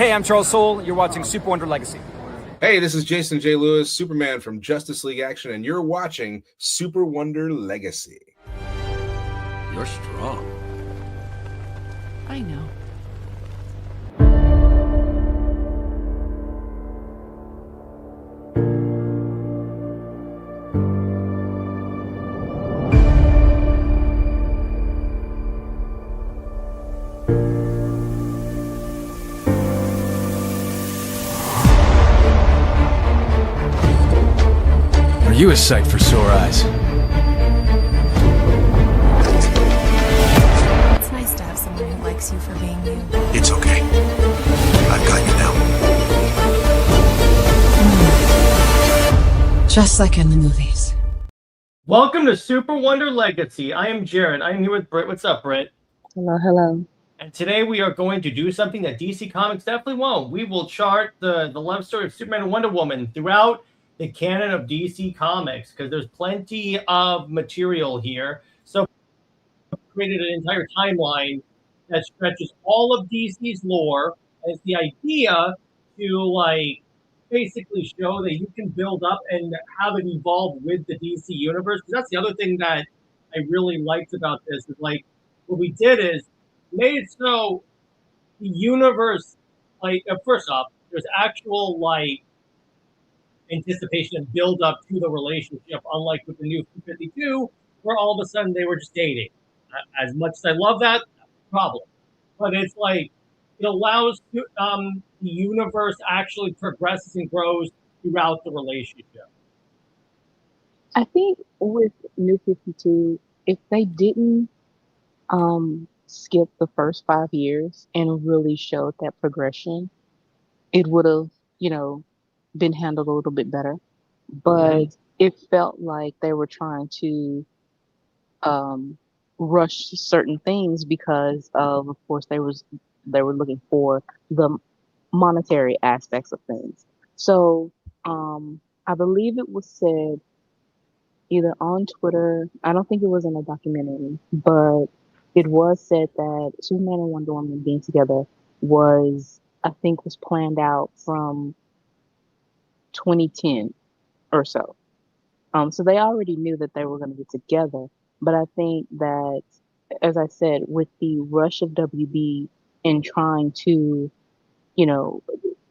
Hey, I'm Charles Soule. You're watching SuperWonder Legacy. Hey, this is Jason J. Lewis, Superman from Justice League Action, and you're watching SuperWonder Legacy. You're strong. I know. Are you a sight for sore eyes? It's nice to have someone who likes you for being you. It's okay. I've got you now. Just like in the movies. Welcome to SuperWonder Legacy. I am Jared. I'm here with Britt. What's up, Britt? Hello, hello. And today we are going to do something that DC Comics definitely won't. We will chart the love story of Superman and Wonder Woman throughout the canon of DC Comics, because there's plenty of material here. So we created an entire timeline that stretches all of DC's lore as the idea to basically show that you can build up and have it evolve with the DC universe. Because that's the other thing that I really liked about this is what we did is made it so the universe, first off, there's actual anticipation and build up to the relationship, unlike with the new 52, where all of a sudden they were just dating. As much as I love that, problem. But it's it allows the universe actually progresses and grows throughout the relationship. I think with New 52, if they didn't skip the first 5 years and really showed that progression, it would have, been handled a little bit better. But it felt like they were trying to rush certain things because of course, they were looking for the monetary aspects of things. So I believe it was said either on Twitter, I don't think it was in a documentary, but it was said that Superman and Wonder Woman being together was planned out from 2010 or so. So they already knew that they were going to get together. But I think that, as I said, with the rush of WB in trying to,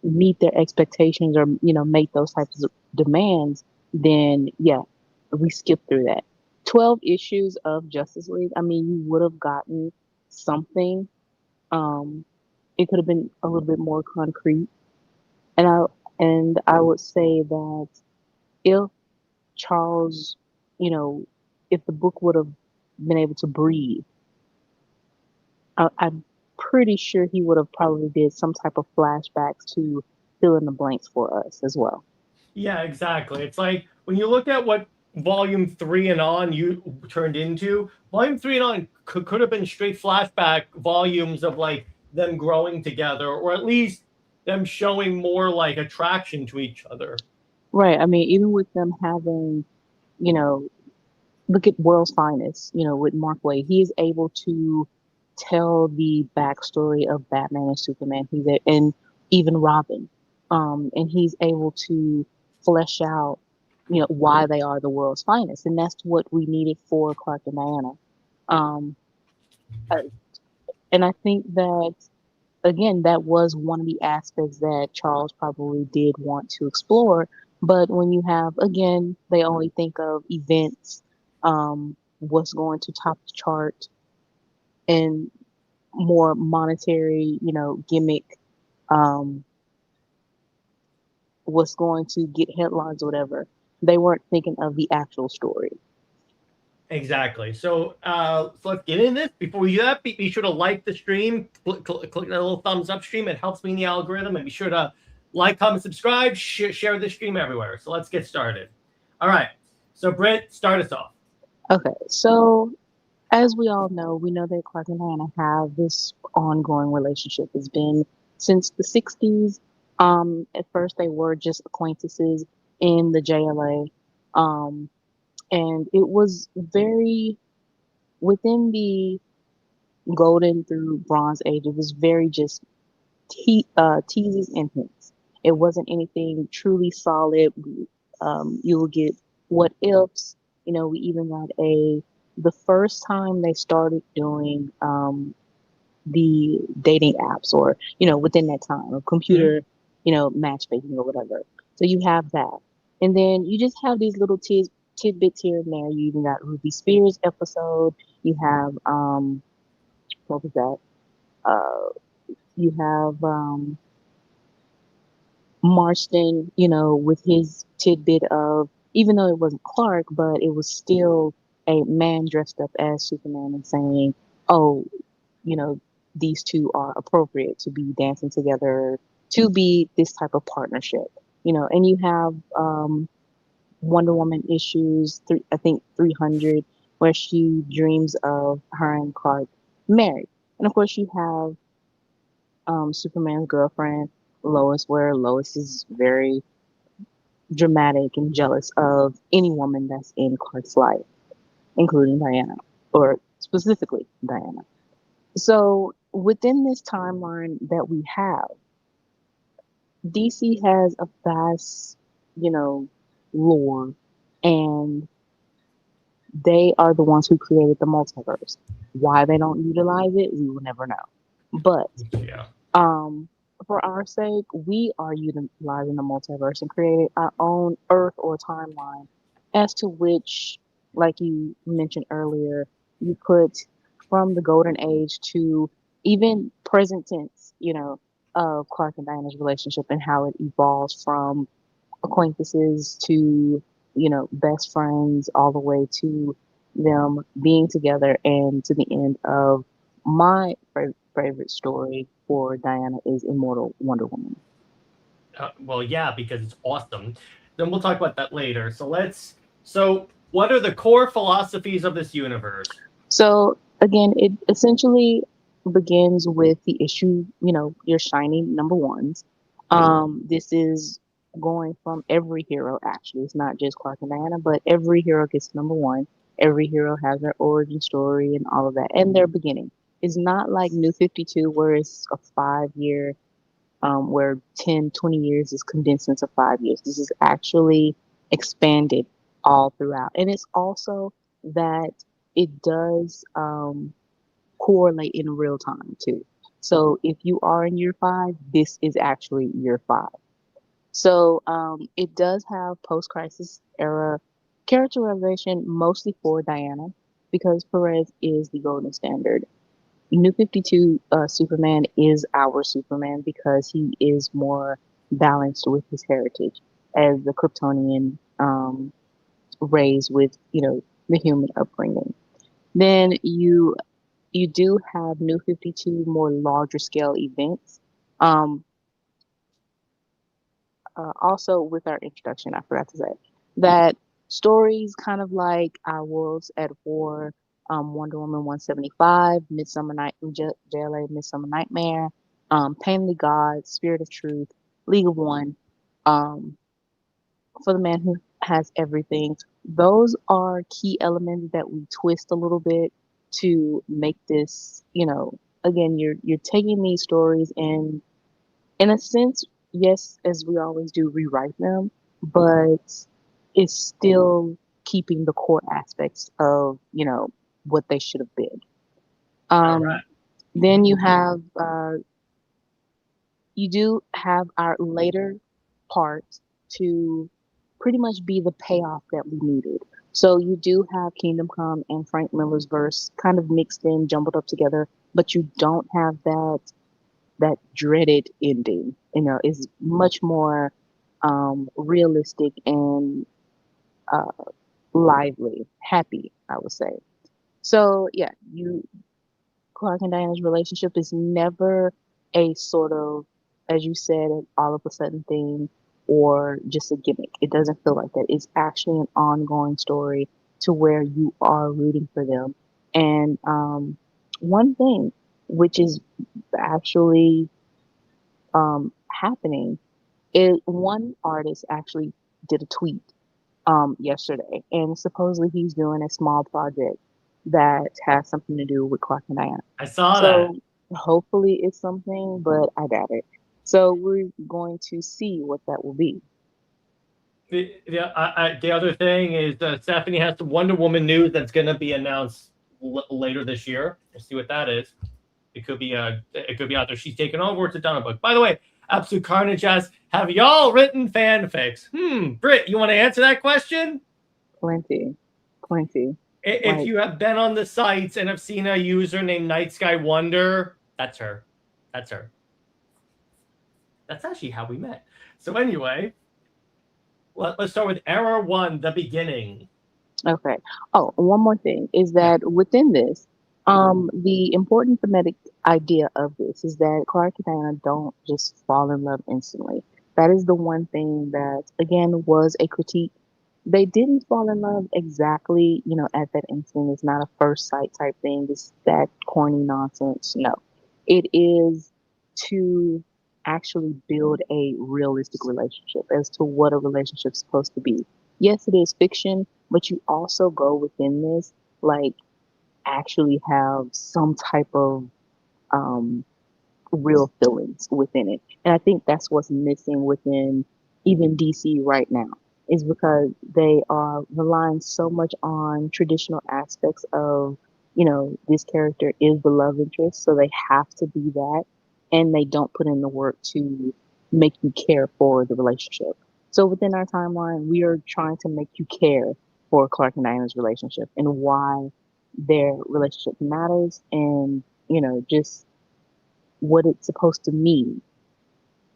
meet their expectations or, make those types of demands, then, yeah, we skipped through that. 12 issues of Justice League. I mean, you would have gotten something. It could have been a little bit more concrete. And I would say that if Charles, if the book would have been able to breathe, I'm pretty sure he would have probably did some type of flashbacks to fill in the blanks for us as well. Yeah, exactly. It's like when you look at what Volume 3 and on you turned into, Volume 3 and on could have been straight flashback volumes of them growing together, or at least them showing more attraction to each other. Right. I mean, even with them having, look at World's Finest, with Mark Waid, he is able to tell the backstory of Batman and Superman. And even Robin. And he's able to flesh out, why they are the world's finest. And that's what we needed for Clark and Diana. And I think that, again, that was one of the aspects that Charles probably did want to explore. But when you have, again, they only think of events, what's going to top the chart, and more monetary, gimmick, what's going to get headlines or whatever. They weren't thinking of the actual story. Exactly. So let's get into this. Before we do that, be sure to like the stream, click that little thumbs up stream. It helps me in the algorithm. And be sure to like, comment, subscribe, share the stream everywhere. So let's get started. All right. So Britt, start us off. Okay. So as we all know, we know that Clark and Diana have this ongoing relationship. It's been since the 60s. At first, they were just acquaintances in the JLA. And it was very, within the golden through bronze age, it was very just teases and hints. It wasn't anything truly solid. You will get what ifs. We even got the first time they started doing the dating apps, or within that time of computer, matchmaking or whatever. So you have that, and then you just have these little tidbits here and there. You even got Ruby Spears episode. You have what was that? You have Marston, with his tidbit of, even though it wasn't Clark, but it was still a man dressed up as Superman and saying, oh, you know, these two are appropriate to be dancing together, to be this type of partnership, and you have Wonder Woman issues, I think 300, where she dreams of her and Clark married. And of course, you have Superman's girlfriend, Lois, where Lois is very dramatic and jealous of any woman that's in Clark's life, including Diana, or specifically Diana. So within this timeline that we have, DC has a vast, lore, and they are the ones who created the multiverse. Why they don't utilize it, we will never know. But Yeah. um, for our sake, we are utilizing the multiverse and creating our own Earth or timeline, as to which, like you mentioned earlier, you put from the golden age to even present tense, of Clark and Diana's relationship and how it evolves from acquaintances to, best friends, all the way to them being together, and to the end of my favorite story for Diana is Immortal Wonder Woman. Well, yeah, because it's awesome. Then we'll talk about that later. So what are the core philosophies of this universe? So again, it essentially begins with the issue, your shiny number ones. This is going from every hero, actually. It's not just Clark and Diana, but every hero gets number one. Every hero has their origin story and all of that, and their beginning. It's not like New 52, where it's a 5 year, where 10, 20 years is condensed into 5 years. This is actually expanded all throughout. And it's also that it does correlate in real time too. So if you are in year 5, this is actually year 5. So it does have post-crisis era characterization, mostly for Diana, because Perez is the golden standard. New 52 Superman is our Superman because he is more balanced with his heritage as the Kryptonian, raised with, the human upbringing. Then you do have New 52 more larger scale events. Um, Also, with our introduction, I forgot to say that stories kind of like Our Worlds at War, Wonder Woman 175, Midsummer Night, JLA Midsummer Nightmare, Pain of the Gods, Spirit of Truth, League of One, um, For the Man Who Has Everything. Those are key elements that we twist a little bit to make this, again, you're taking these stories and, in a sense, yes, as we always do, rewrite them, but it's still keeping the core aspects of, what they should have been. All right. Then you do have our later parts to pretty much be the payoff that we needed. So you do have Kingdom Come and Frank Miller's verse kind of mixed in, jumbled up together, but you don't have that dreaded ending. Is much more realistic and uh, lively, happy, I would say. So yeah, Clark and Diana's relationship is never a sort of, as you said, an all of a sudden thing or just a gimmick. It doesn't feel like that. It's actually an ongoing story to where you are rooting for them. And one thing which is actually happening is one artist actually did a tweet yesterday, and supposedly he's doing a small project that has something to do with Clark and Diana. I saw So that. Hopefully, it's something, but I doubt it. So we're going to see what that will be. The other thing is Stephanie has the Wonder Woman news that's going to be announced later this year. We'll see what that is. It could be either she's taken over or it's a done book. By the way, Absolute Carnage asks, have y'all written fanfics? Britt, you want to answer that question? Plenty, plenty. If Like, you have been on the sites and have seen a user named Night Sky Wonder, that's her. That's her. That's actually how we met. So anyway, let's start with Error 1, the beginning. okay. Oh, one more thing is that within this, the important thematic idea of this is that Clark and Diana don't just fall in love instantly. That is the one thing that, again, was a critique. They didn't fall in love exactly, at that instant. It's not a first sight type thing. It's that corny nonsense. No, it is to actually build a realistic relationship as to what a relationship's supposed to be. Yes, it is fiction, but you also go within this, like, actually have some type of um, real feelings within it. And I think that's what's missing within even DC right now, is because they are relying so much on traditional aspects of, this character is the love interest, so they have to be that, and they don't put in the work to make you care for the relationship. So within our timeline, we are trying to make you care for Clark and Diana's relationship and why their relationship matters, and just what it's supposed to mean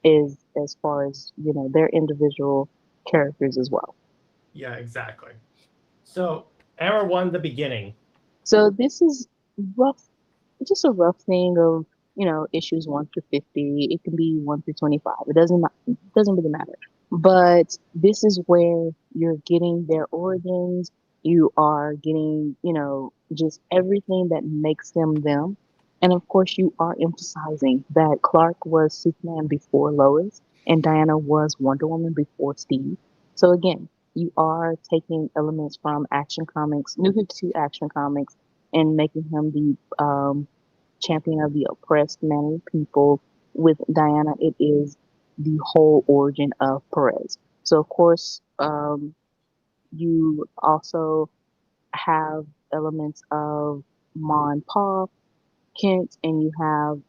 is as far as their individual characters as well. Yeah, exactly. So Error 1, the beginning. So this is rough, just a rough thing of issues 1 through 50. It can be 1 through 25. It doesn't really matter. But this is where you're getting their origins. You are getting just everything that makes them them. And of course, you are emphasizing that Clark was Superman before Lois, and Diana was Wonder Woman before Steve. So again, you are taking elements from Action Comics, New 52 Action Comics, and making him the champion of the oppressed many people. With Diana, it is the whole origin of Perez. So, of course, you also have elements of Ma and Pa, Kent, and you have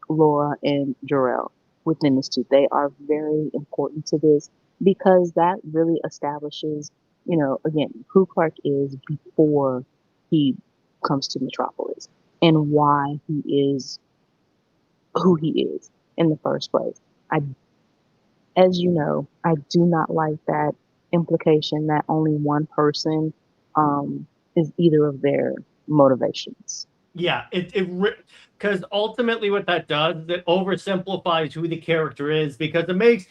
Laura and Jarrell within this too. They are very important to this because that really establishes, again, who Clark is before he comes to Metropolis and why he is who he is in the first place. I, as you know, I do not like that implication that only one person is either of their motivations. Yeah, because ultimately what that does is it oversimplifies who the character is, because it makes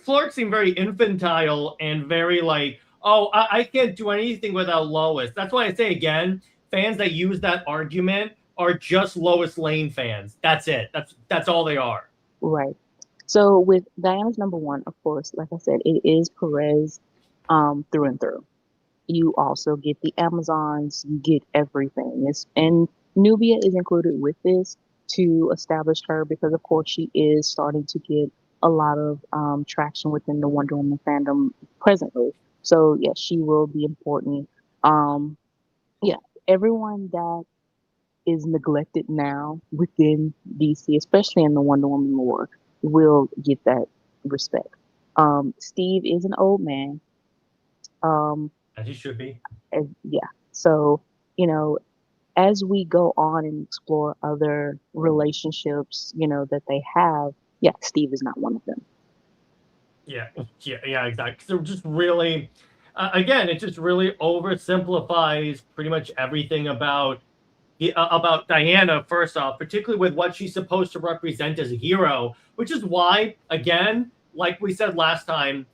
Clark seem very infantile and very like, oh, I can't do anything without Lois. That's why I say again, fans that use that argument are just Lois Lane fans. That's it. That's all they are. Right. So with Diana's number one, of course, like I said, it is Perez through and through. You also get the Amazons, you get everything. And Nubia is included with this to establish her because, of course, she is starting to get a lot of traction within the Wonder Woman fandom presently. So, yes, she will be important. Um, yeah, everyone that is neglected now within DC, especially in the Wonder Woman lore, will get that respect. Steve is an old man. Um, As he should be. yeah. So, you know, as we go on and explore other relationships, that they have, yeah, Steve is not one of them. Yeah, exactly. So just really, again, it just really oversimplifies pretty much everything about Diana. First off, particularly with what she's supposed to represent as a hero, which is why, again, like we said last time,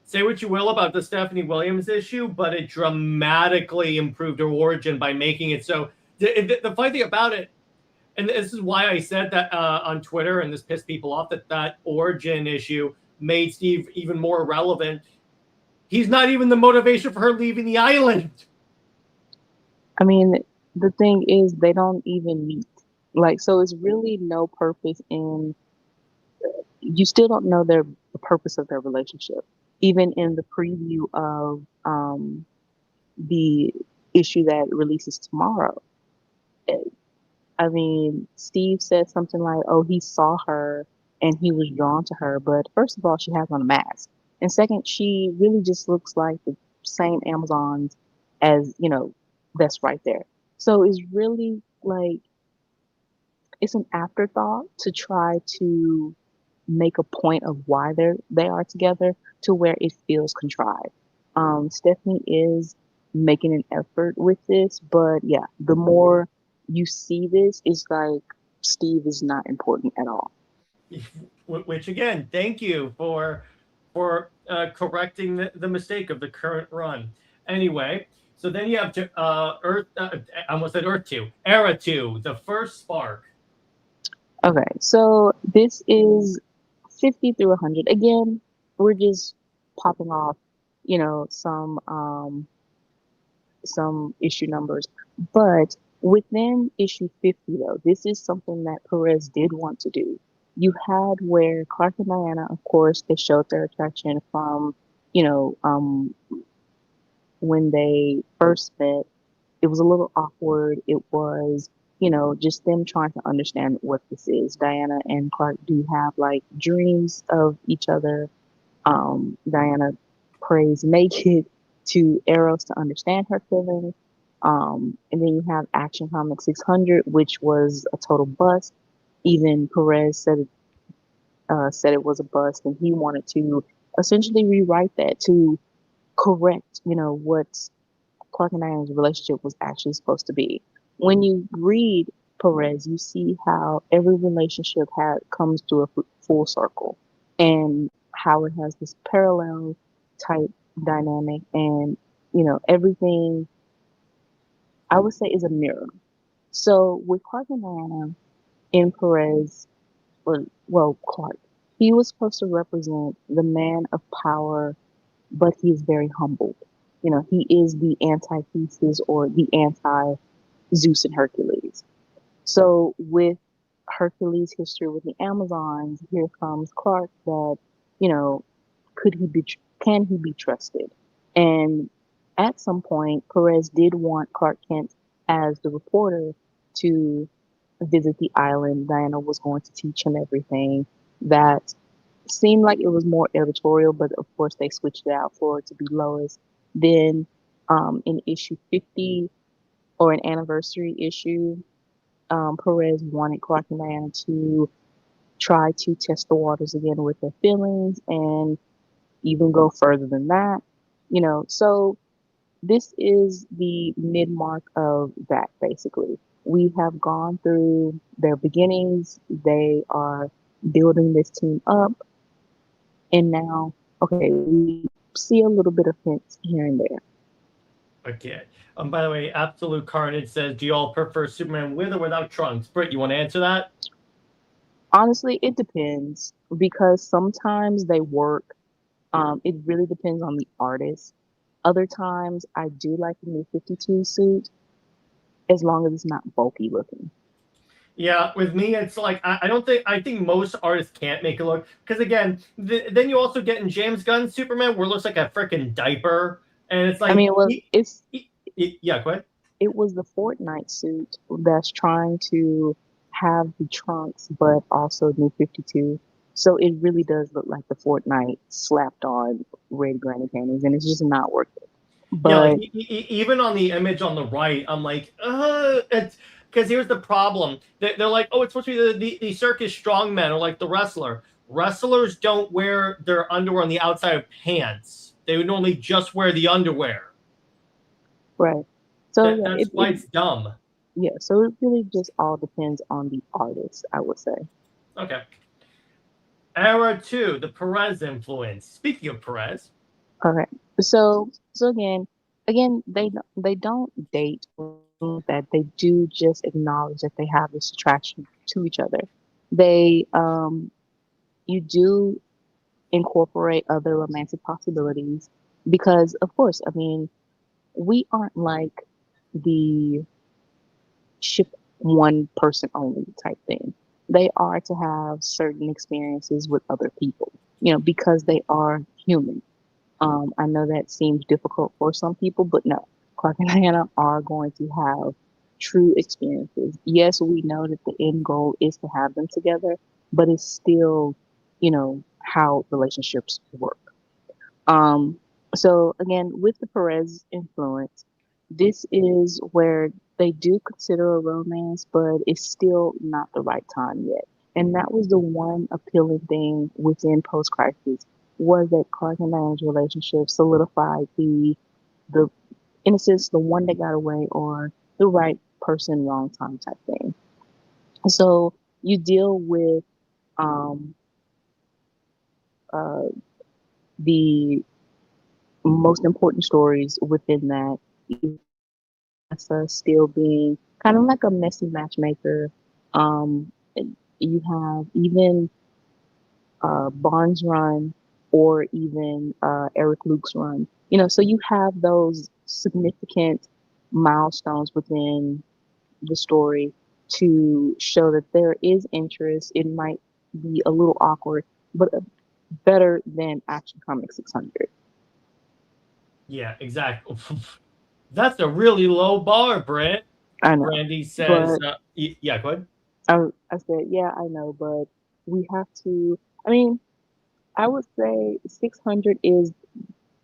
say what you will about the Stephanie Williams issue, but it dramatically improved her origin by making it so. The funny thing about it, and this is why I said that on Twitter, and this pissed people off, that origin issue made Steve even more relevant. He's not even the motivation for her leaving the island. I mean, the thing is, they don't even meet. Like, so it's really no purpose in, you still don't know the purpose of their relationship. Even in the preview of the issue that releases tomorrow, eh, I mean, Steve said something like, "Oh, he saw her and he was drawn to her." But first of all, she has on a mask, and second, she really just looks like the same Amazons as that's right there. So it's really like it's an afterthought to try to make a point of why they are together to where it feels contrived. Stephanie is making an effort with this, but yeah, the more you see this, it's like Steve is not important at all. Which again, thank you for correcting the mistake of the current run. Anyway, so then you have to Earth. I almost said Earth 2, Era 2, the first spark. Okay, so this is 50 through 100. Again, we're just popping off, some issue numbers. But within issue 50, though, this is something that Perez did want to do. You had where Clark and Diana, of course, they showed their attraction from, you know, um, when they first met. It was a little awkward. It was, just them trying to understand what this is. Diana and Clark do have like dreams of each other. Diana prays naked to Eros to understand her feelings. And then you have Action Comic 600, which was a total bust. Even Perez said it was a bust, and he wanted to essentially rewrite that to correct, what Clark and Diana's relationship was actually supposed to be. When you read Perez, you see how every relationship comes to a full circle, and how it has this parallel type dynamic, and everything I would say is a mirror. So with Clark and Diana in Perez, or well, Clark, he was supposed to represent the man of power, but he's very humbled. He is the antithesis or the anti Zeus and Hercules. So with Hercules' history with the Amazons, here comes Clark that, you know, could he be can he be trusted? And at some point, Perez did want Clark Kent as the reporter to visit the island. Diana was going to teach him everything. That seemed like it was more editorial, but of course they switched it out for it to be Lois. Then in issue 50, or an anniversary issue, Perez wanted Clark and Diana to try to test the waters again with their feelings and even go further than that. So this is the mid mark of that basically. We have gone through their beginnings, they are building this team up, and now, okay, we see a little bit of hints here and there. Okay. By the way, Absolute Carnage says, "Do you all prefer Superman with or without trunks?" Britt, you want to answer that? Honestly, it depends because sometimes they work. It really depends on the artist. Other times, I do like the new 52 suit as long as it's not bulky looking. Yeah, with me, it's like I don't think I think most artists can't make it look, because again, then you also get in James Gunn's Superman where it looks like a freaking diaper, and it's I like mean, well, yeah, go ahead. it was the Fortnite suit that's trying to have the trunks, but also new 52. So it really does look like the Fortnite slapped on red granny panties, and it's just not worth it. Yeah, like But even on the image on the right, I'm like, it's because here's the problem. They're like, oh, it's supposed to be the circus strongman or like the wrestler. Wrestlers don't wear their underwear on the outside of pants. They would normally just wear the underwear. right, so yeah, That's why it's dumb. yeah, so it really just all depends on the artist, I would say. Okay. Era 2, the Perez influence. Speaking of Perez. Okay. So again, they don't date that. They do just acknowledge that they have this attraction to each other. They you do incorporate other romantic possibilities because of course, I mean, we aren't like the ship one person only type thing. They are to have certain experiences with other people, because they are human. I know that seems difficult for some people, but no, Clark and Diana are going to have true experiences. Yes, we know that the end goal is to have them together, but it's still, how relationships work. Um, so again, with the Perez influence, this is where they do consider a romance, but it's still not the right time yet. And that was the one appealing thing within Post Crisis was that Clark and Diana's relationship solidified the in a sense the one that got away or the right person, wrong time type thing. So you deal with um, uh, the most important stories within that. Asa still being kind of like a messy matchmaker. Um, you have even Barnes' run or even Eric Luke's run. So you have those significant milestones within the story to show that there is interest. It might be a little awkward, but better than Action Comics 600. Yeah, exactly. That's a really low bar, Brent. I know, Randy says, but yeah, go ahead. I said, yeah, I know, but we have to. I mean, I would say 600 is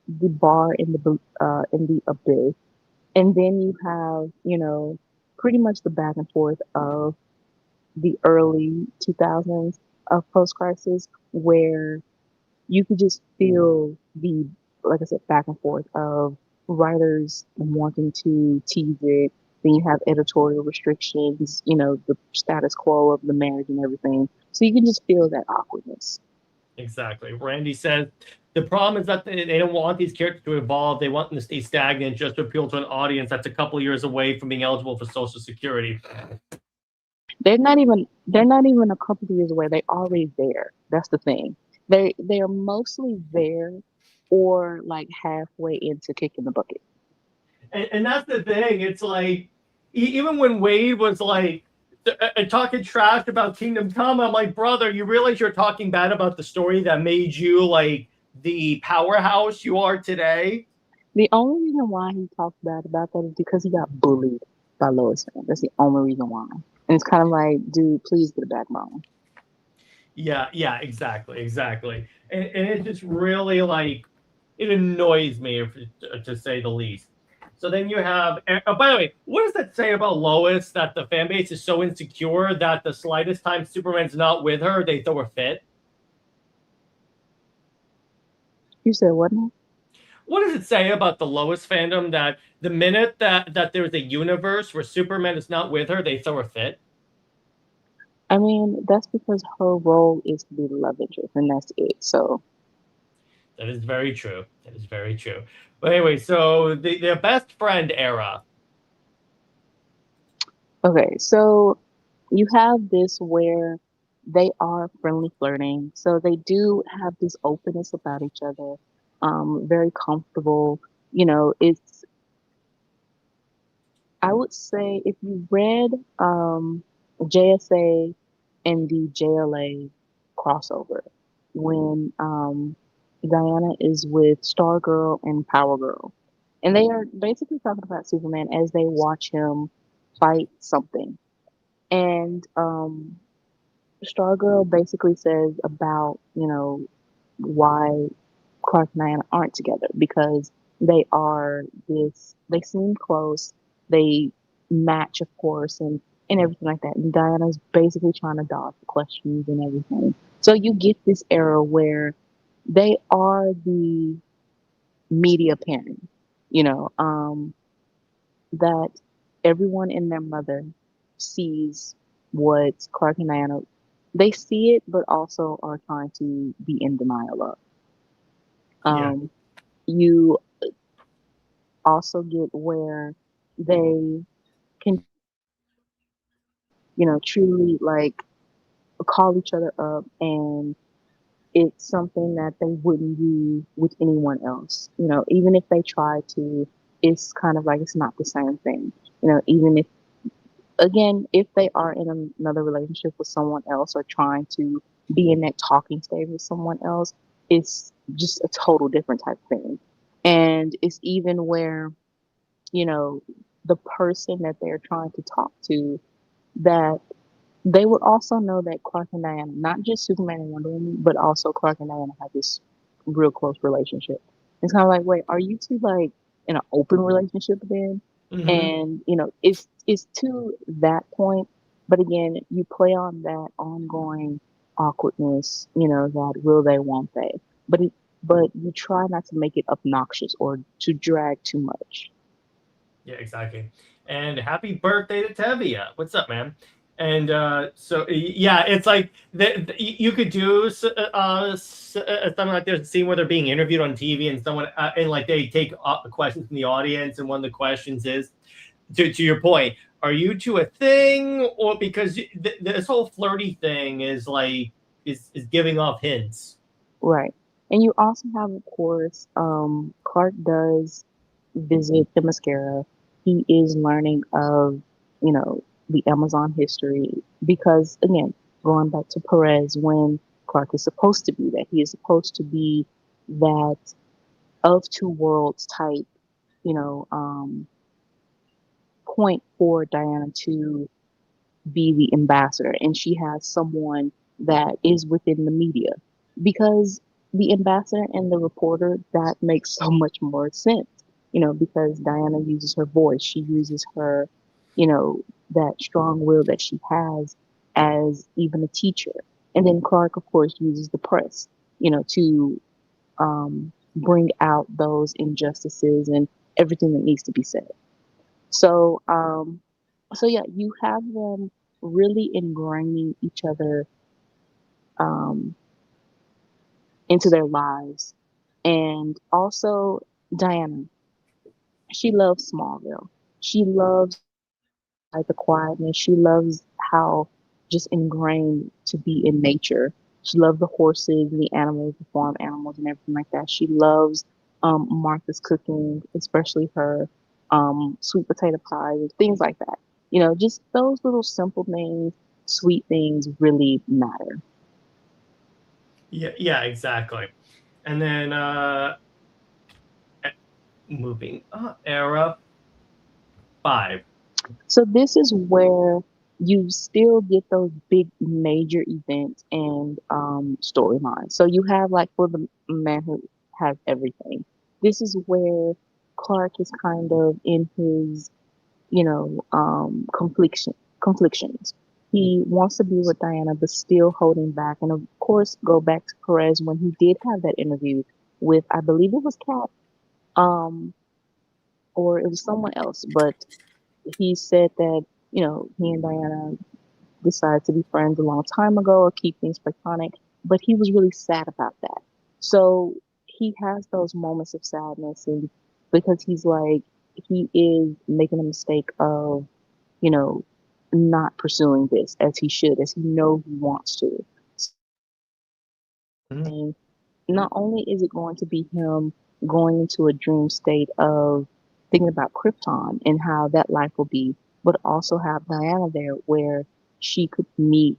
the bar in the abyss, and then you have pretty much the back and forth of the early 2000s of post crisis, where you could just feel the like I said back and forth of writers wanting to tease it. Then you have editorial restrictions, the status quo of the marriage and everything. So you can just feel that awkwardness. Exactly. Randy says the problem is that they don't want these characters to evolve. They want them to stay stagnant just to appeal to an audience that's a couple of years away from being eligible for Social Security. They're not even a couple of years away. They're already there. That's the thing. They are mostly there or like halfway into kicking the bucket. And that's the thing. It's like, even when Wade was like, talking trash about Kingdom Come, I'm like, brother, you realize you're talking bad about the story that made you like the powerhouse you are today? The only reason why he talks bad about that is because he got bullied by Lois Lane. That's the only reason why. And it's kind of like, dude, please get a backbone. Yeah, exactly, exactly. And it's just really like, it annoys me, to say the least. So then you have, oh, by the way, what does that say about Lois that the fan base is so insecure that the slightest time Superman's not with her, they throw a fit? You said what now? What does it say about the Lois fandom that the minute that there's a universe where Superman is not with her, they throw a fit? I mean, that's because her role is to be the love interest, and that's it. So, That is very true. That is very true. But anyway, so the best friend era. okay, so you have this where they are friendly flirting. So they do have this openness about each other, very comfortable. It's I would say if you read JSA and the JLA crossover, when Diana is with Stargirl and Power Girl, and they are basically talking about Superman as they watch him fight something. And Stargirl basically says about, why Clark and Diana aren't together because they seem close, they match, of course, and everything like that. And Diana's basically trying to dodge the questions and everything. So you get this era where they are the media pairing, you know, that everyone and their mother sees what Clark and Diana, they see it, but also are trying to be in denial of. Yeah. Um, you also get where they can, truly like call each other up and it's something that they wouldn't do with anyone else. Even if they try to, it's kind of like it's not the same thing. Even if again, if they are in another relationship with someone else or trying to be in that talking stage with someone else, it's just a total different type of thing. And it's even where, you know, the person that they're trying to talk to, that they would also know that Clark and Diana, not just Superman and Wonder Woman, but also Clark and Diana have this real close relationship. It's kind of like, wait, are you two like in an open relationship then? Hmm. And it's to that point, but again, you play on that ongoing awkwardness. That will they, won't they? But you try not to make it obnoxious or to drag too much. Yeah, exactly. And happy birthday to Tevia. What's up, man? And yeah, it's like you could do something like this, scene where they're being interviewed on TV, and someone and like they take questions from the audience, and one of the questions is, to your point, are you two a thing, or because this whole flirty thing is like is giving off hints. Right. And you also have, of course, Clark does visit the mascara. He is learning of, the Amazon history because, again, going back to Perez, when Clark is supposed to be that, he is supposed to be that of two worlds type, you know, um, point for Diana to be the ambassador, and she has someone that is within the media because the ambassador and the reporter, that makes so much more sense, because Diana uses her voice, she uses her, you know that strong will that she has as even a teacher, and then Clark, of course, uses the press, to bring out those injustices and everything that needs to be said. So, yeah, you have them really ingraining each other um, into their lives. And also, Diana, she loves Smallville. She loves like the quietness. She loves how just ingrained to be in nature. She loves the horses, the animals, the farm animals, and everything like that. She loves Martha's cooking, especially her sweet potato pies and things like that. Just those little simple things, sweet things really matter. Yeah, yeah, exactly. And then moving era 5. So this is where you still get those big major events and storylines. So you have, like, for the man who has everything. This is where Clark is kind of in his, conflictions. He wants to be with Diana, but still holding back. And of course, go back to Perez when he did have that interview with, I believe it was Kat, um, or it was someone else, but he said that, he and Diana decided to be friends a long time ago or keep things platonic, but he was really sad about that. So he has those moments of sadness, and because he's like, he is making a mistake of, you know, not pursuing this as he should, as he know he wants to. Mhm. And not only is it going to be him going into a dream state of thinking about Krypton and how that life will be, but also have Diana there where she could meet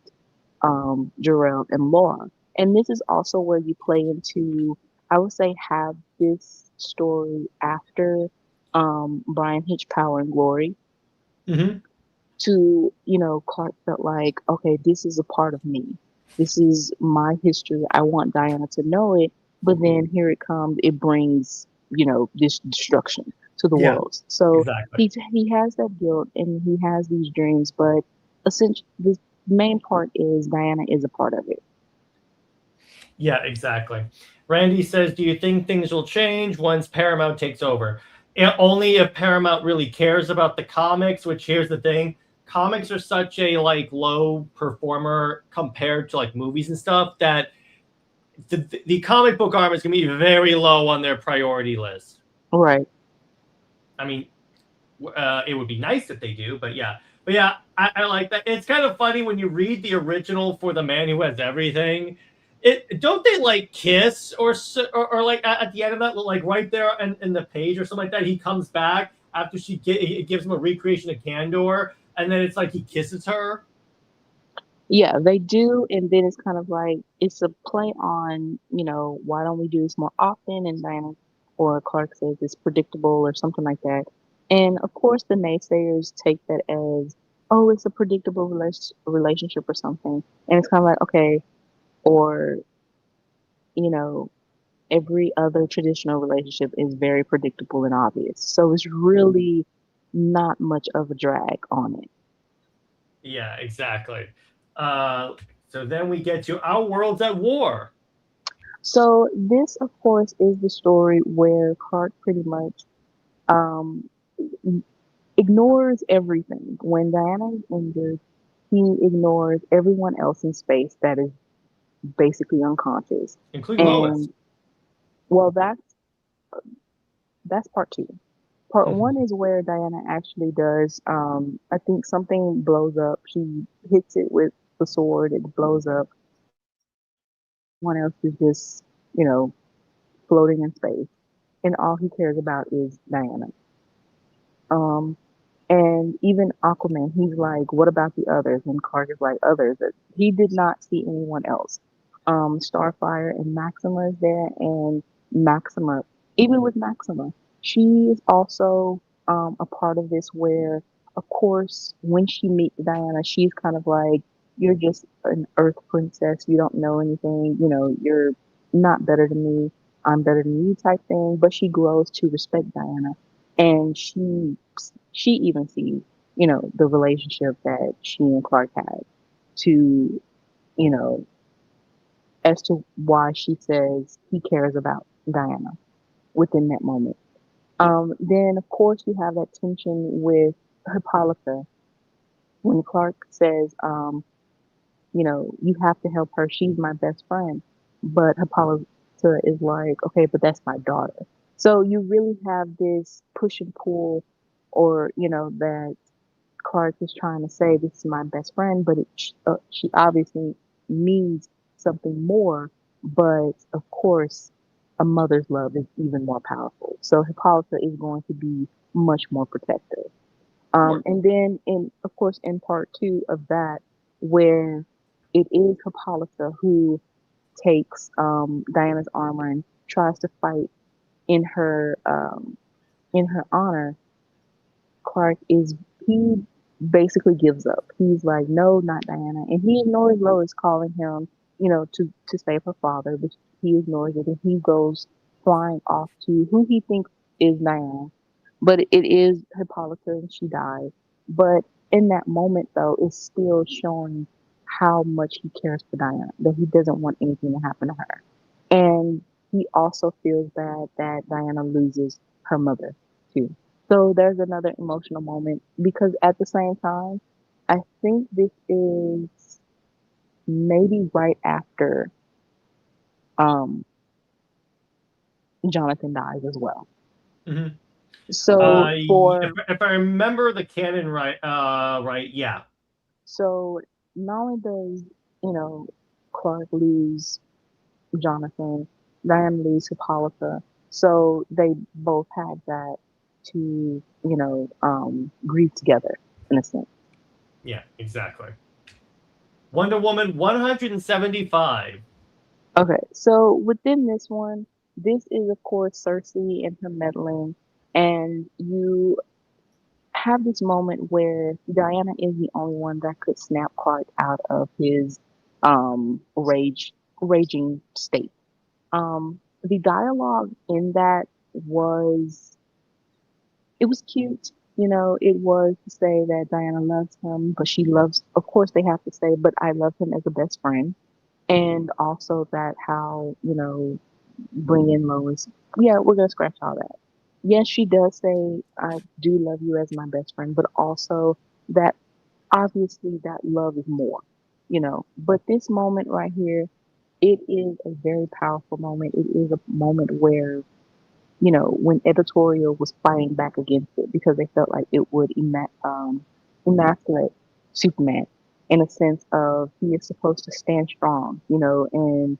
Jarrell and Laura. And this is also where you play into, I would say, have this story after Brian Hitch Power and Glory Mhm. to, Clark felt like, okay, this is a part of me. This is my history. I want Diana to know it. But then here it comes, it brings, this destruction to the Yeah, world. So exactly. he has that guilt and he has these dreams, but essentially the main part is Diana is a part of it. Yeah, exactly. Randy says, "Do you think things will change once Paramount takes over?" Only if Paramount really cares about the comics. Which, here's the thing: comics are such a like low performer compared to like movies and stuff that the comic book arm is going to be very low on their priority list. Right. I mean, it would be nice if they do, but yeah, I like that. It's kind of funny when you read the original for the man who has everything. It don't they like kiss or like at the end of that, like right there in the page or something like that. He comes back after he gives him a recreation of Candor. and then it's like he kisses her. Yeah, they do, and then it's kind of like it's a play on, why don't we do this more often? And Diana or Clark says it's predictable or something like that. And of course, the naysayers take that as, oh, it's a predictable relationship or something. And it's kind of like, okay, or, you know, every other traditional relationship is very predictable and obvious. So it's really not much of a drag on it. Yeah, exactly. So then we get to Our World's at War. So this, of course, is the story where Clark pretty much um, ignores everything. When Diana is injured, he ignores everyone else in space that is basically unconscious. Including Lois. And well, that's part two. Part one is where Diana actually does. I think something blows up. She hits it with the sword. It blows up. Everyone else is just, you know, floating in space, and all he cares about is Diana. Um, And even Aquaman, he's like, "What about the others?" And Clark is like, "Others." He did not see anyone else. Starfire and Maxima is there, and Maxima, even with Maxima, she is also a part of this. Where, of course, when she meets Diana, she's kind of like, "You're just an Earth princess. You don't know anything. You're not better than me. I'm better than you," type thing. But she grows to respect Diana, and she even sees, the relationship that she and Clark had to, you know, as to why she says he cares about Diana within that moment. Then of course you have that tension with Hippolyta when Clark says, you have to help her. She's my best friend. But Hippolyta is like, okay, but that's my daughter. So you really have this push and pull, or, that Clark is trying to say this is my best friend, but she obviously needs something more. But of course, a mother's love is even more powerful. So Hippolyta is going to be much more protective. And then, of course, in part two of that, where it is Hippolyta who takes Diana's armor and tries to fight in her honor. Clark is he basically gives up. He's like, no, not Diana, and he ignores Lois calling him, to save her father, but he ignores it and he goes flying off to who he thinks is Diana, but it is Hippolyta and she dies. But in that moment, though, it's still showing how much he cares for Diana, that he doesn't want anything to happen to her, and he also feels bad that Diana loses her mother too. So there's another emotional moment because at the same time, I think this is maybe right after um, Jonathan dies as well. Mm-hmm. So If I remember the canon right, right, yeah. so not only does Clark lose Jonathan, Diane lose Hippolyta, so they both had that to grieve together in a sense. Yeah, exactly. Wonder Woman 175. Okay, so within this one, this is of course Cersei and her meddling, and you have this moment where Diana is the only one that could snap Clark out of his raging state. The dialogue in that was it was cute. It was to say that Diana loves him, but she loves, of course, they have to say, but I love him as a best friend. And also that how, bring in Lois. Yeah, we're going to scratch all that. Yes, she does say, I do love you as my best friend, but also that obviously that love is more. But this moment right here, it is a very powerful moment. It is a moment where when editorial was fighting back against it because they felt like it would emasculate Superman in a sense of he is supposed to stand strong, and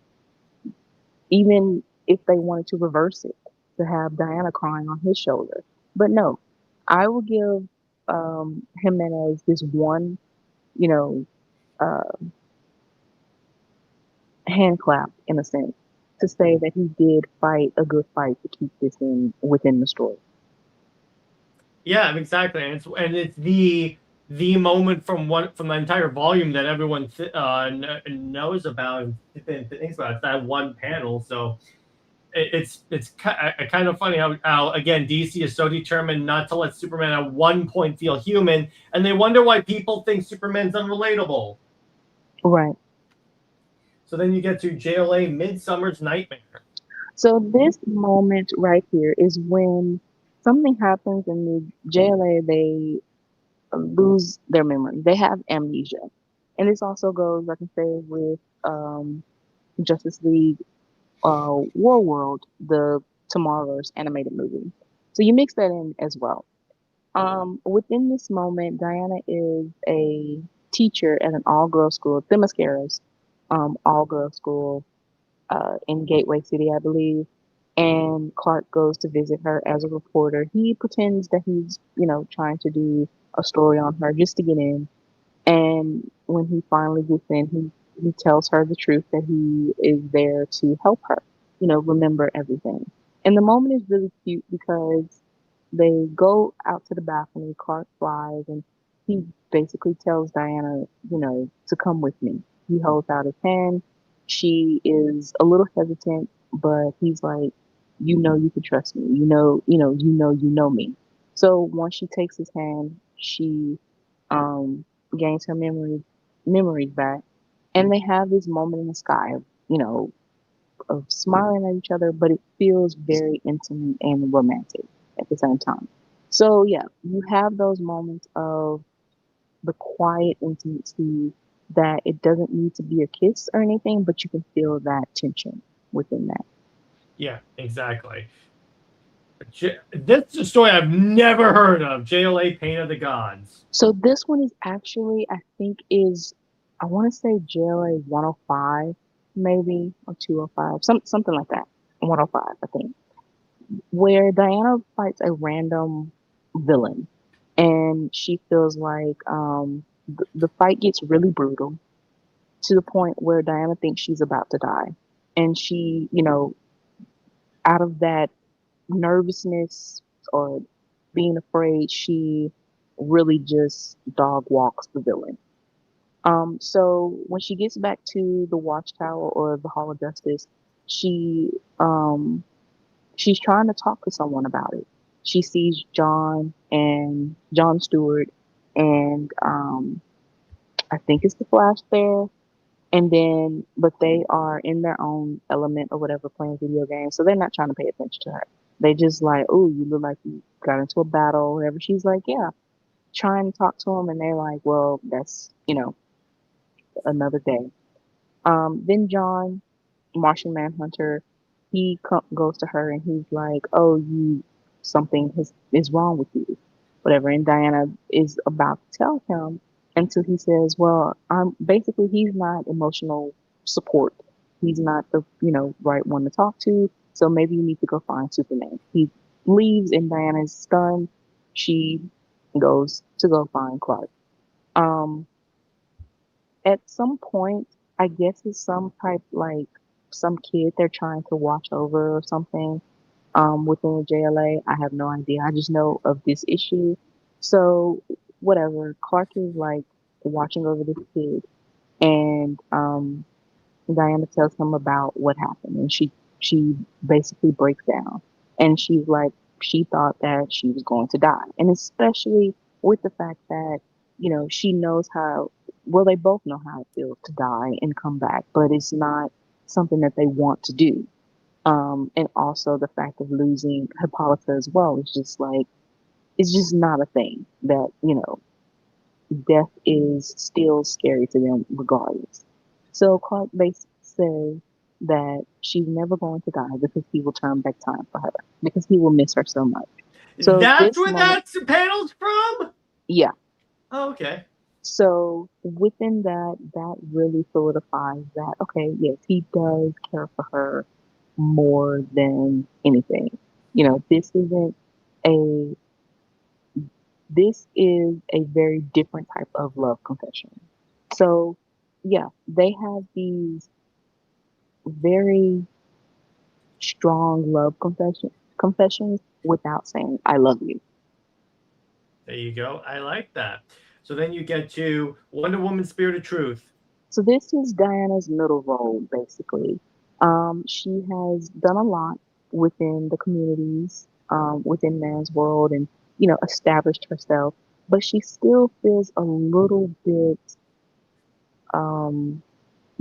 even if they wanted to reverse it, to have Diana crying on his shoulder. But no, I will give Jimenez this one, you know, uh, hand clap in a sense to say that he did fight a good fight to keep this in within the story. Yeah, exactly, and it's the moment from the entire volume that everyone knows about and thinks about. It's that one panel, so it's kind of funny how again DC is so determined not to let Superman at one point feel human, and they wonder why people think Superman's unrelatable. Right. So then you get to JLA Midsummer's Nightmare. So this moment right here is when something happens in the JLA. They lose their memory. They have amnesia, and this also goes, like I say, with Justice League War World, the Tomorrow's animated movie. So you mix that in as well. Within this moment, Diana is a teacher at an all-girls school, Themyscira's all-girls school in Gateway City, I believe. And Clark goes to visit her as a reporter. He pretends that he's, trying to do a story on her just to get in. And when he finally gets in, he tells her the truth that he is there to help her, remember everything. And the moment is really cute because they go out to the balcony, Clark flies, and he basically tells Diana, to come with me. He holds out his hand. She is a little hesitant, but he's like, you can trust me. You know me. So once she takes his hand, she um gains her memories back, and they have this moment in the sky of smiling at each other, but it feels very intimate and romantic at the same time. So yeah, you have those moments of the quiet intimacy that it doesn't need to be a kiss or anything, but you can feel that tension within that. Yeah, exactly. This is a story I've never heard of. JLA Pain of the Gods. So this one is actually, I think, I want to say JLA 105, maybe, or 205, something like that. 105, I think, where Diana fights a random villain, and she feels like the fight gets really brutal to the point where Diana thinks she's about to die, and she, out of that nervousness or being afraid, she really just dog walks the villain. So when she gets back to the Watchtower or the Hall of Justice, she she's trying to talk to someone about it. She sees John Stewart and I think it's the Flash there. And then but they are in their own element or whatever playing video games. So they're not trying to pay attention to her. They just like, oh, you look like you got into a battle or whatever. She's like, yeah. Trying to talk to them and they're like, well, that's, another day. Then John, Martian Manhunter, goes to her and he's like, "Oh, something is wrong with you, whatever." And Diana is about to tell him until he says, "Well, I'm basically he's not emotional support. He's not the right one to talk to. So maybe you need to go find Superman." He leaves and Diana's stunned. She goes to go find Clark. Um, at some point, I guess it's some type like some kid they're trying to watch over or something within the JLA. I have no idea. I just know of this issue. So whatever. Clark is like watching over this kid and Diana tells him about what happened and she basically breaks down and she's like she thought that she was going to die. And especially with the fact that, she knows how well they both know how it feels to die and come back, but it's not something that they want to do. And also the fact of losing Hippolyta as well is just like it's just not a thing that, death is still scary to them regardless. So Clark basically says that she's never going to die because he will turn back time for her because he will miss her so much. So That's this where moment, that panel's from? yeah. Oh, okay. So within that, that really solidifies that, okay, yes, he does care for her more than anything. This isn't a this is a very different type of love confession. So, yeah, they have these very strong love confessions without saying "I love you." There you go. I like that. So then you get to Wonder Woman Spirit of Truth. So this is Diana's middle role, basically. She has done a lot within the communities, within man's world, and established herself. But she still feels a little bit um,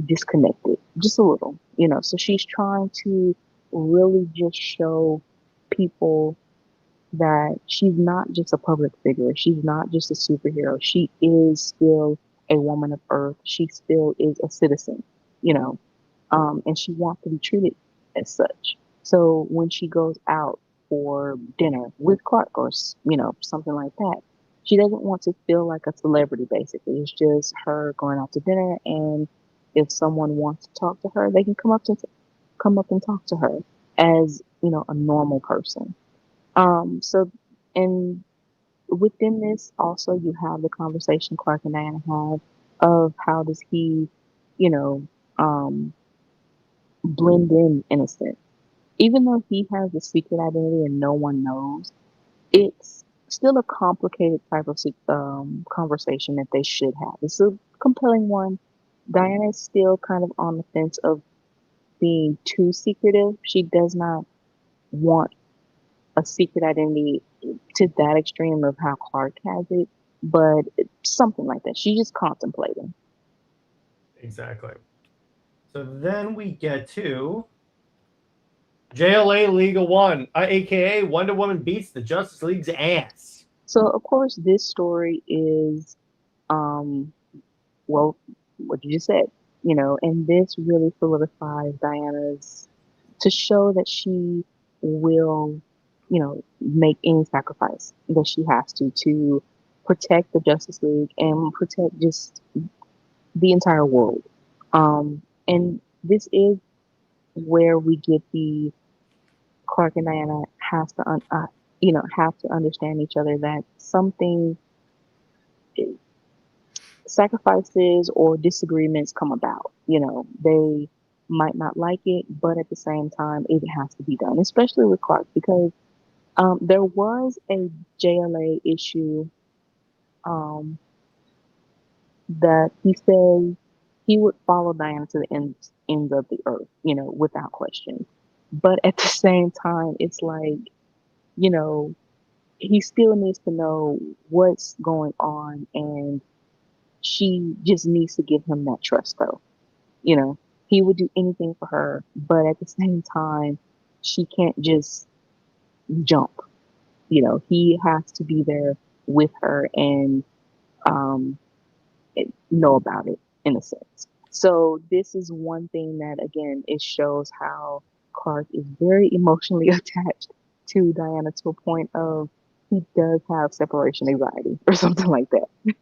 disconnected, just a little. So she's trying to really just show people that she's not just a public figure. She's not just a superhero. She is still a woman of Earth. She still is a citizen, you know, and she wants to be treated as such. So when she goes out for dinner with Clark or, something like that, she doesn't want to feel like a celebrity, basically. It's just her going out to dinner, and if someone wants to talk to her, they can come up and talk to her as, a normal person. So, and within this, also, you have the conversation Clark and Diana have of how does he, you know, um, blend in a sense. Even though he has a secret identity and no one knows, it's still a complicated type of conversation that they should have. It's a compelling one. Diana is still kind of on the fence of being too secretive. She does not want a secret identity to that extreme of how Clark has it, but something like that. She's just contemplating. Exactly. So then we get to JLA Legal One, aka Wonder Woman beats the Justice League's ass. So of course this story is well, what you just said, and this really solidifies Diana's to show that she will, make any sacrifice that she has to protect the Justice League and protect just the entire world. And this is where we get the Clark and Diana have to understand each other that something sacrifices or disagreements come about. They might not like it, but at the same time, it has to be done, especially with Clark, because there was a JLA issue um, that he said he would follow Diana to the ends of the earth, without question. But at the same time, it's like, you know, he still needs to know what's going on, and she just needs to give him that trust, though. You know, he would do anything for her, but at the same time, she can't just jump. He has to be there with her and um, know about it in a sense. So this is one thing that again it shows how Clark is very emotionally attached to Diana to a point of he does have separation anxiety or something like that.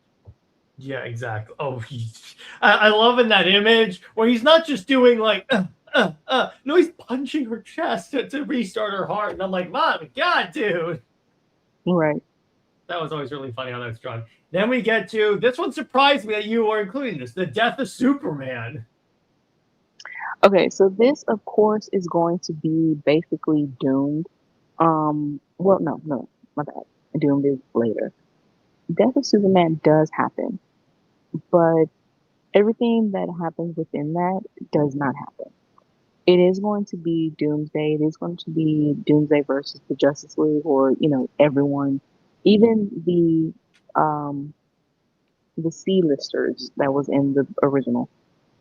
Yeah, exactly. Oh, I love in that image where he's not just doing like, no, he's punching her chest to restart her heart. And I'm like, my God, dude. Right. That was always really funny how that's drawn. Then we get to this one surprised me that you were including this, the death of Superman. Okay, so this of course is going to be basically doomed. Well, no, my bad. Doomed is later. Death of Superman does happen, but everything that happens within that does not happen. It is going to be Doomsday. It is going to be Doomsday versus the Justice League, or everyone, even the C-listers that was in the original.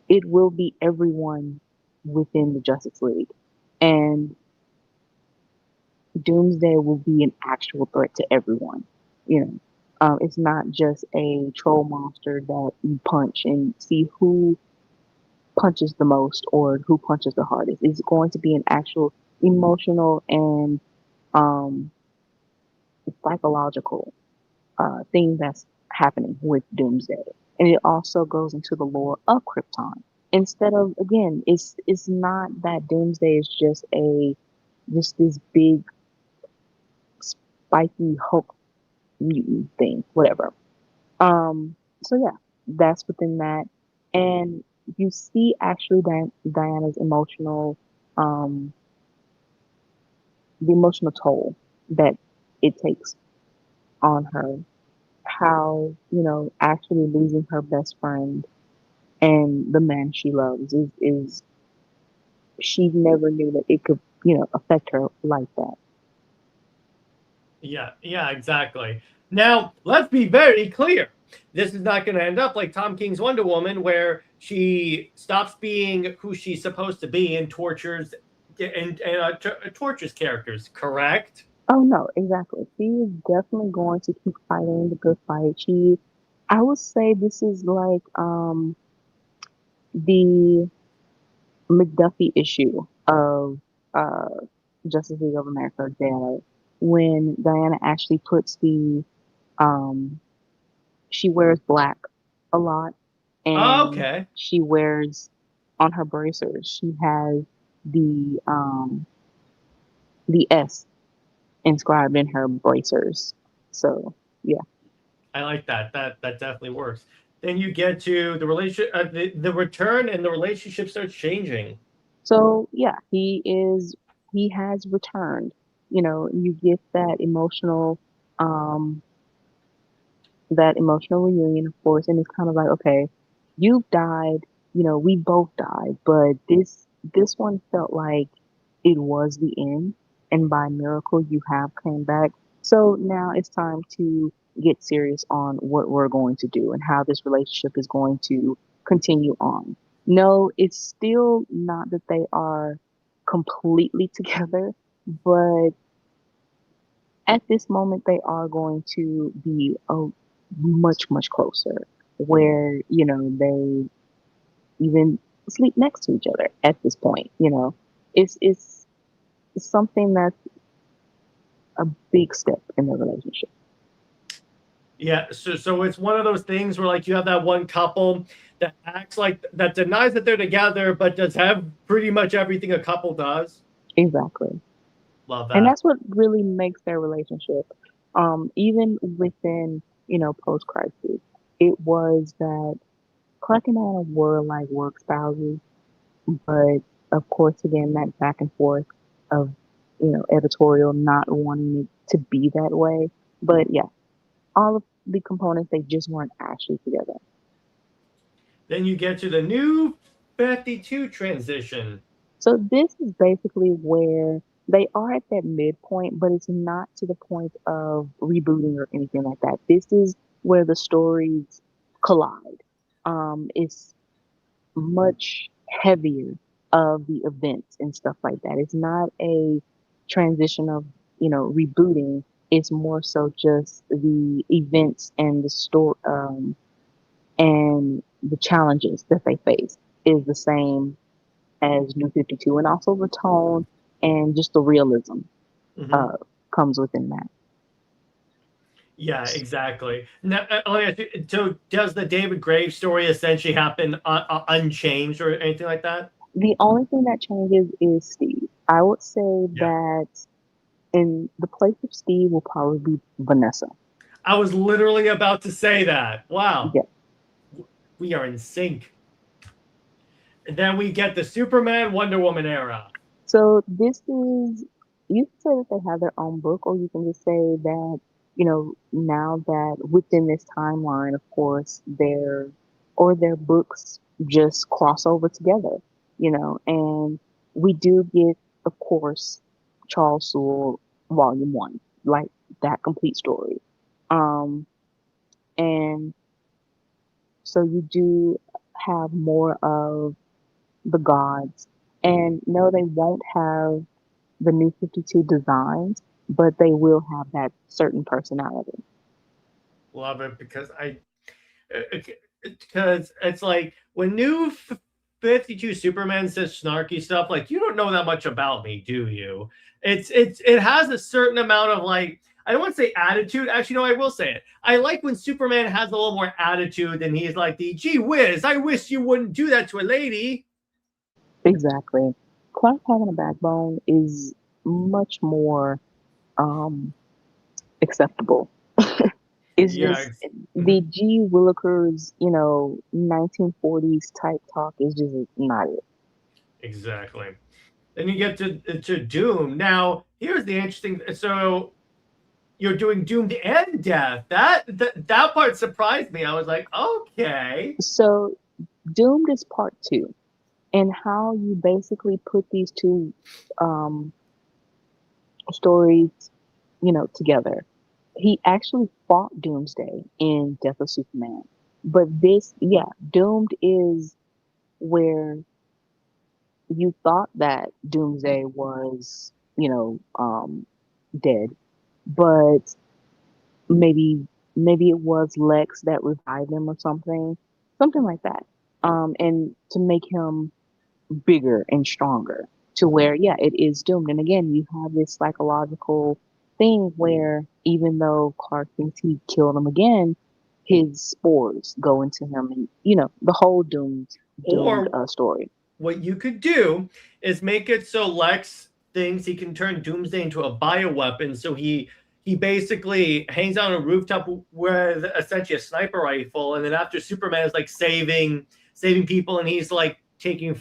It will be everyone within the Justice League, and Doomsday will be an actual threat to everyone. You know, it's not just a troll monster that you punch and see who punches the most or who punches the hardest. It's going to be an actual emotional and um, psychological thing that's happening with Doomsday, and it also goes into the lore of Krypton. Instead of again, it's not that Doomsday is just this big spiky Hulk mutant thing, whatever. So yeah, that's within that, and you see actually Diana's um, the emotional toll that it takes on her. How actually losing her best friend and the man she loves is she never knew that it could affect her like that. Yeah, exactly. Now, let's be very clear. This is not going to end up like Tom King's Wonder Woman, where she stops being who she's supposed to be and tortures characters. Correct? Oh no, exactly. She is definitely going to keep fighting the good fight. I would say this is like the McDuffie issue of uh Justice League of America Daily, when Diana actually puts the um she wears black a lot, and Okay. she wears on her bracers she has the S inscribed in her bracers. So yeah. I like that. That definitely works. Then you get to the relationship, the return, and the relationship starts changing. So yeah, he has returned. You get um that emotional reunion, of course, and it's kind of like, okay, you've died, we both died, but this one felt like it was the end, and by miracle you have came back. So now it's time to get serious on what we're going to do and how this relationship is going to continue on. No, it's still not that they are completely together, but at this moment they are going to be much closer, where they even sleep next to each other at this point. It's something that's a big step in the relationship. Yeah, so it's one of those things where like you have that one couple that acts like that denies that they're together, but does have pretty much everything a couple does. Exactly. Love And that. that's what really makes their relationship, even within post crisis, it was that Clark and Anna were like work spouses. But of course, again, that back and forth of, editorial not wanting it to be that way. But yeah, all of the components, they just weren't actually together. Then you get to the new 52 transition. So this is basically where they are at that midpoint, but it's not to the point of rebooting or anything like that. This is where the stories collide. It's much heavier of the events and stuff like that. It's not a transition of, rebooting. It's more so just the events and the story, and the challenges that they face is the same as New 52, and also the tone and just the realism Mhm. uh, comes within that. Yeah, exactly. Now, so does the David Graves story essentially happen unchanged or anything like that? The only thing that changes is Steve. I would say Yeah. that in the place of Steve will probably be Vanessa. I was literally about to say that. Wow. Yeah. We are in sync. And then we get the Superman Wonder Woman era. So this is, you can say that they have their own book, or you can just say that, now that within this timeline, of course, their books just cross over together, and we do get, of course, Charles Sewell Volume 1, like that complete story. Um, and so you do have more of the gods. And no, they won't have the new 52 designs, but they will have that certain personality. Love it because it's like when new 52 Superman says snarky stuff, like you don't know that much about me, do you? It has a certain amount of like I don't want to say attitude. Actually, no, I will say it. I like when Superman has a little more attitude and he's like the gee whiz, I wish you wouldn't do that to a lady. Exactly. Clark having a backbone is much more um, acceptable. It's Yeah, just the mhm. G. Willikers, 1940s type talk is just not it. Exactly. Then you get to Doom. Now, here's the interesting. So you're doing Doomed and Death. That part surprised me. I was like, okay. So Doomed is part two, and how you basically put these two um, stories, together. He actually fought Doomsday in Death of Superman, but Doomed is where you thought that Doomsday was, dead, but maybe it was Lex that revived him or something like that. And to make him bigger and stronger to where, yeah, it is doomed. And again, you have this psychological thing where even though Clark thinks he killed him again, his spores go into him, and the whole doomed Or story. what you could do is make it so Lex thinks he can turn Doomsday into a bioweapon. So he basically hangs out on a rooftop with essentially a sniper rifle, and then after Superman is like saving people, and he's like taking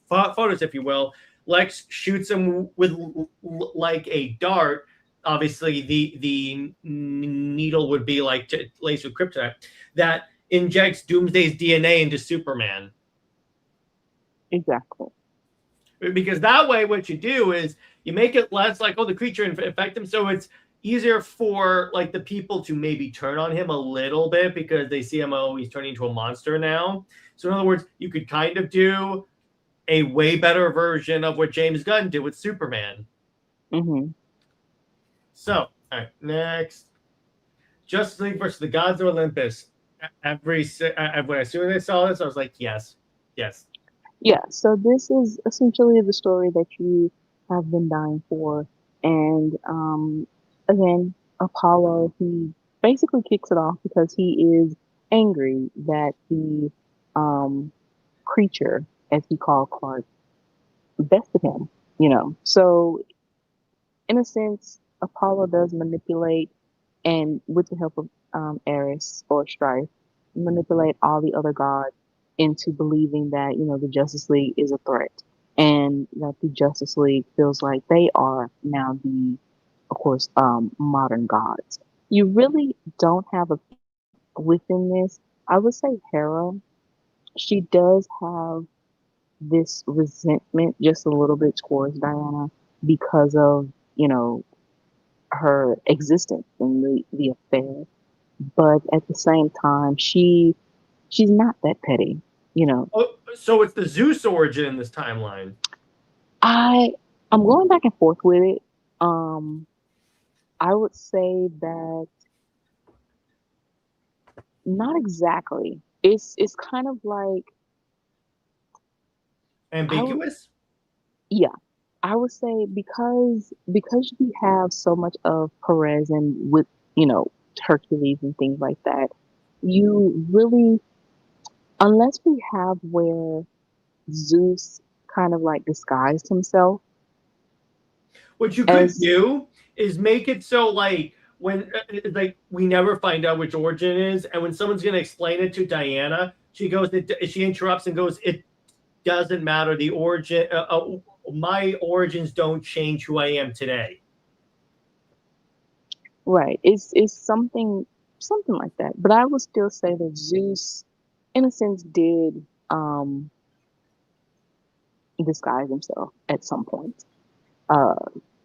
photos, if you will. Lex shoots him with like a dart. Obviously, the needle would be like laced with kryptonite that injects Doomsday's DNA into Superman. Exactly. Because that way what you do is you make it less like, oh, the creature infect him, so it's easier for like the people to maybe turn on him a little bit because they see him, oh, he's turning into a monster now. So in other words, you could kind of do a way better version of what James Gunn did with Superman. Hmm. So all right, next, Justice League versus the Gods of Olympus. When as soon as I saw this, I was like, yes, yes. Yeah, so this is essentially the story that you have been dying for. And again, Apollo, he basically kicks it off because he is angry that the um, creature, as he called Clark, bested him, So, in a sense, Apollo does manipulate, and with the help of Eris or Strife, manipulate all the other gods into believing that the Justice League is a threat, and that the Justice League feels like they are now the, of course, modern gods. You really don't have a within this. I would say Hera. She does have this resentment just a little bit towards Diana because of her existence in the affair, but at the same time, she's not that petty. You know, Oh, so it's the Zeus origin in this timeline. I I'm going back and forth with it. Um, I would say that not exactly. It's kind of like I would Ambiguous. yeah, I would say because we have so much of Perez and with Hercules and things like that, you really unless we have where Zeus kind of like disguised himself What you could as do is make it so like when like we never find out which origin it is, and when someone's going to explain it to Diana, she interrupts and goes, "It doesn't matter. The origin, my origins don't change who I am today." right. It's something like that. But I would still say that Zeus, in a sense, did disguise himself at some point. Uh,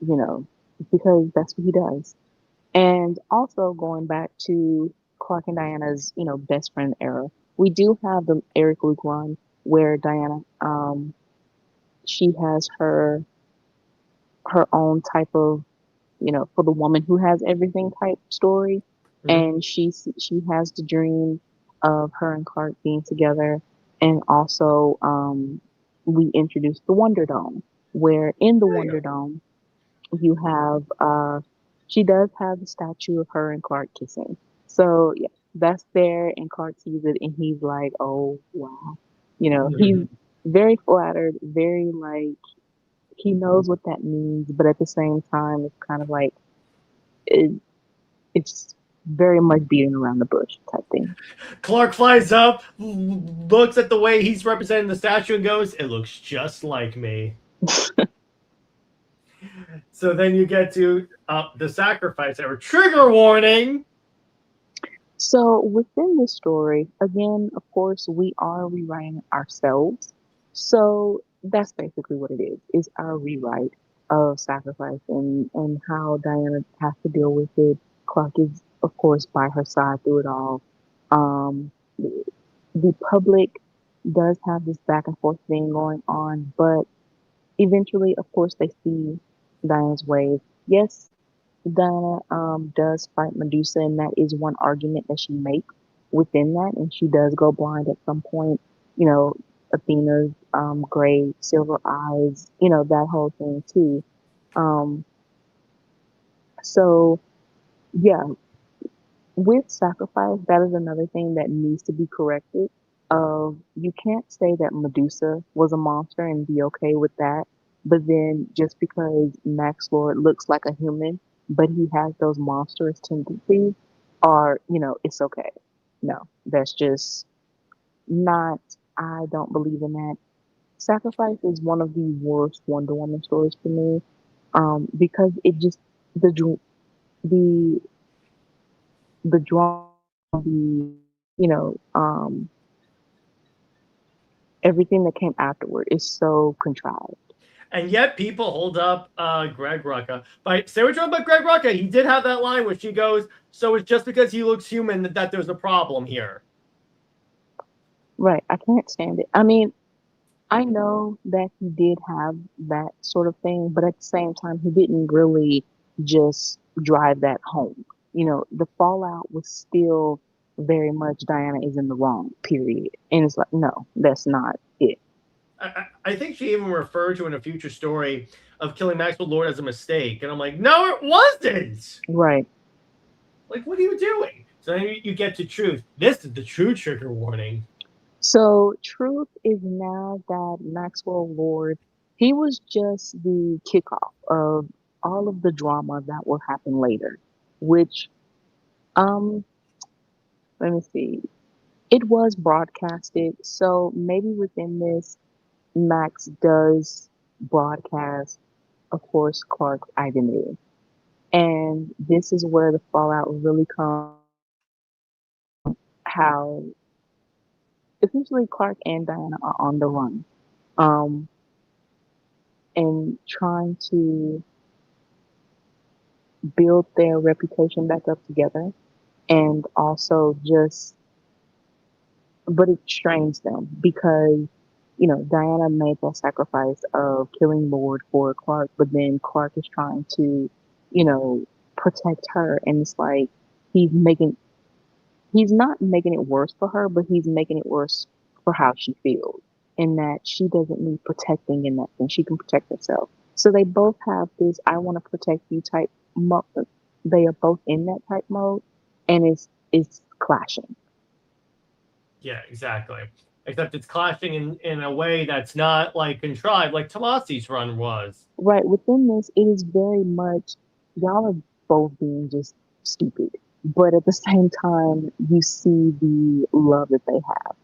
you know, because that's what he does. And also going back to Clark and Diana's, best friend era, we do have the Eric Luke run where Diana, she has her own type of, for the woman who has everything type story, Mhm. and she has the dream of her and Clark being together, and also we introduced the Wonder Dome, where in the There you Wonder go. Dome you have she does have the statue of her and Clark kissing. So yeah, that's there and Clark sees it and he's like, oh wow. He's Mhm. very flattered, very like he knows what that means, but at the same time it's kind of like it, it's very much beating around the bush type thing. Clark flies up, looks at the way he's representing the statue, and goes, "It looks just like me." So then you get to the sacrifice or trigger warning. So within this story, again, of course, we are rewriting ourselves. So that's basically what it is. Is our rewrite of sacrifice and how Diana has to deal with it. Clark is, of course, by her side through it all. Um, the public does have this back and forth thing going on, but eventually, of course, they see Diana's ways. Yes, Diana does fight Medusa, and that is one argument that she makes within that, and she does go blind at some point. You know, Athena's gray silver eyes, you know, that whole thing too. Um, so yeah, with sacrifice, that is another thing that needs to be corrected. You can't say that Medusa was a monster and be okay with that, but then just because Max Lord looks like a human, but he has those monstrous tendencies, are it's okay. No, that's just not. I don't believe in that. Sacrifice is one of the worst Wonder Woman stories for me, because it just the dr- the the drama, the you know, everything that came afterward is so contrived. And yet people hold up Greg Rucka. But say what you want about Greg Rucka, he did have that line where she goes, "So it's just because he looks human that there's a problem here." Right. I can't stand it. I mean, I know that he did have that sort of thing, but at the same time, he didn't really just drive that home. The fallout was still very much Diana is in the wrong, period. And it's like, no, that's not it. I think she even referred to in a future story of killing Maxwell Lord as a mistake. And I'm like, no, it wasn't. Right. Like, what are you doing? So then you get to truth. This is the true trigger warning. So, truth is now that Maxwell Lord, he was just the kickoff of all of the drama that will happen later, which, um, let me see, it was broadcasted. So maybe within this, Max does broadcast, of course, Clark's identity. And this is where the fallout really comes, how essentially Clark and Diana are on the run. Um, and trying to build their reputation back up together, and also just but it strains them because Diana made that sacrifice of killing Lord for Clark, but then Clark is trying to you know protect her, and it's like he's making he's not making it worse for her, but he's making it worse for how she feels, in that she doesn't need protecting in that thing. She can protect herself. So they both have this "I want to protect you" type mode. They are both in that type mode, and it's clashing. Yeah, exactly. Except it's clashing in a way that's not like contrived, like Tomasi's run was. Right, within this, it is very much y'all are both being just stupid, but at the same time, you see the love that they have.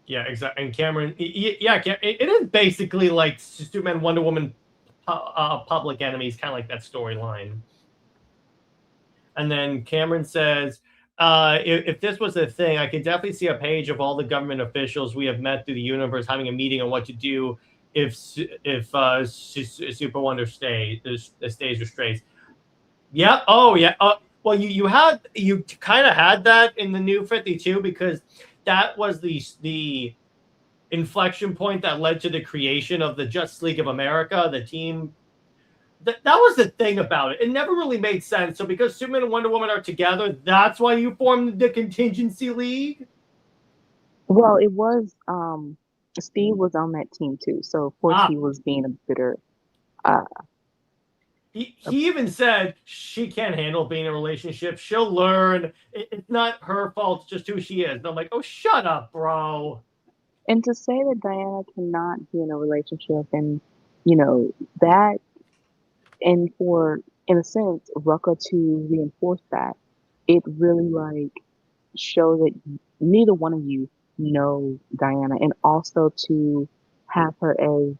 Yeah, exactly. And Cameron, yeah, it is basically like Superman, Wonder Woman, Public Enemies, kind of like that storyline. And then Cameron says, if this was a thing, I could definitely see a page of all the government officials we have met through the universe having a meeting on what to do if Super Wonder stays or strays. Yeah. Oh, yeah. Well, you kind of had that in the New 52 because that was the inflection point that led to the creation of the Justice League of America, the team. That was the thing about it. It never really made sense. So because Superman and Wonder Woman are together, that's why you formed the Contingency League. Well, it was Steve was on that team too, so of course Ah, he was being a bitter. Uh, he even said she can't handle being in a relationship. She'll learn. It's not her fault. It's just who she is. And I'm like, oh, shut up, bro. and to say that Diana cannot be in a relationship, and that, and for in a sense Rucka to reinforce that, it really like show that neither one of you know Diana, and also to have her as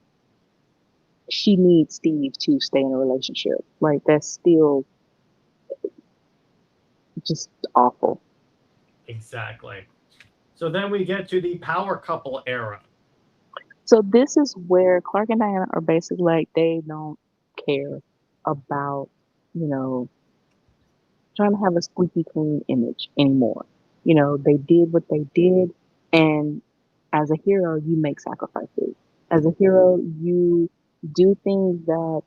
she needs Steve to stay in a relationship. Like that's still just awful. Exactly. So then we get to the power couple era. So this is where Clark and Diana are basically like they don't care about, you know, trying to have a squeaky clean image anymore. They did what they did, and as a hero, you make sacrifices. As a hero, you do things that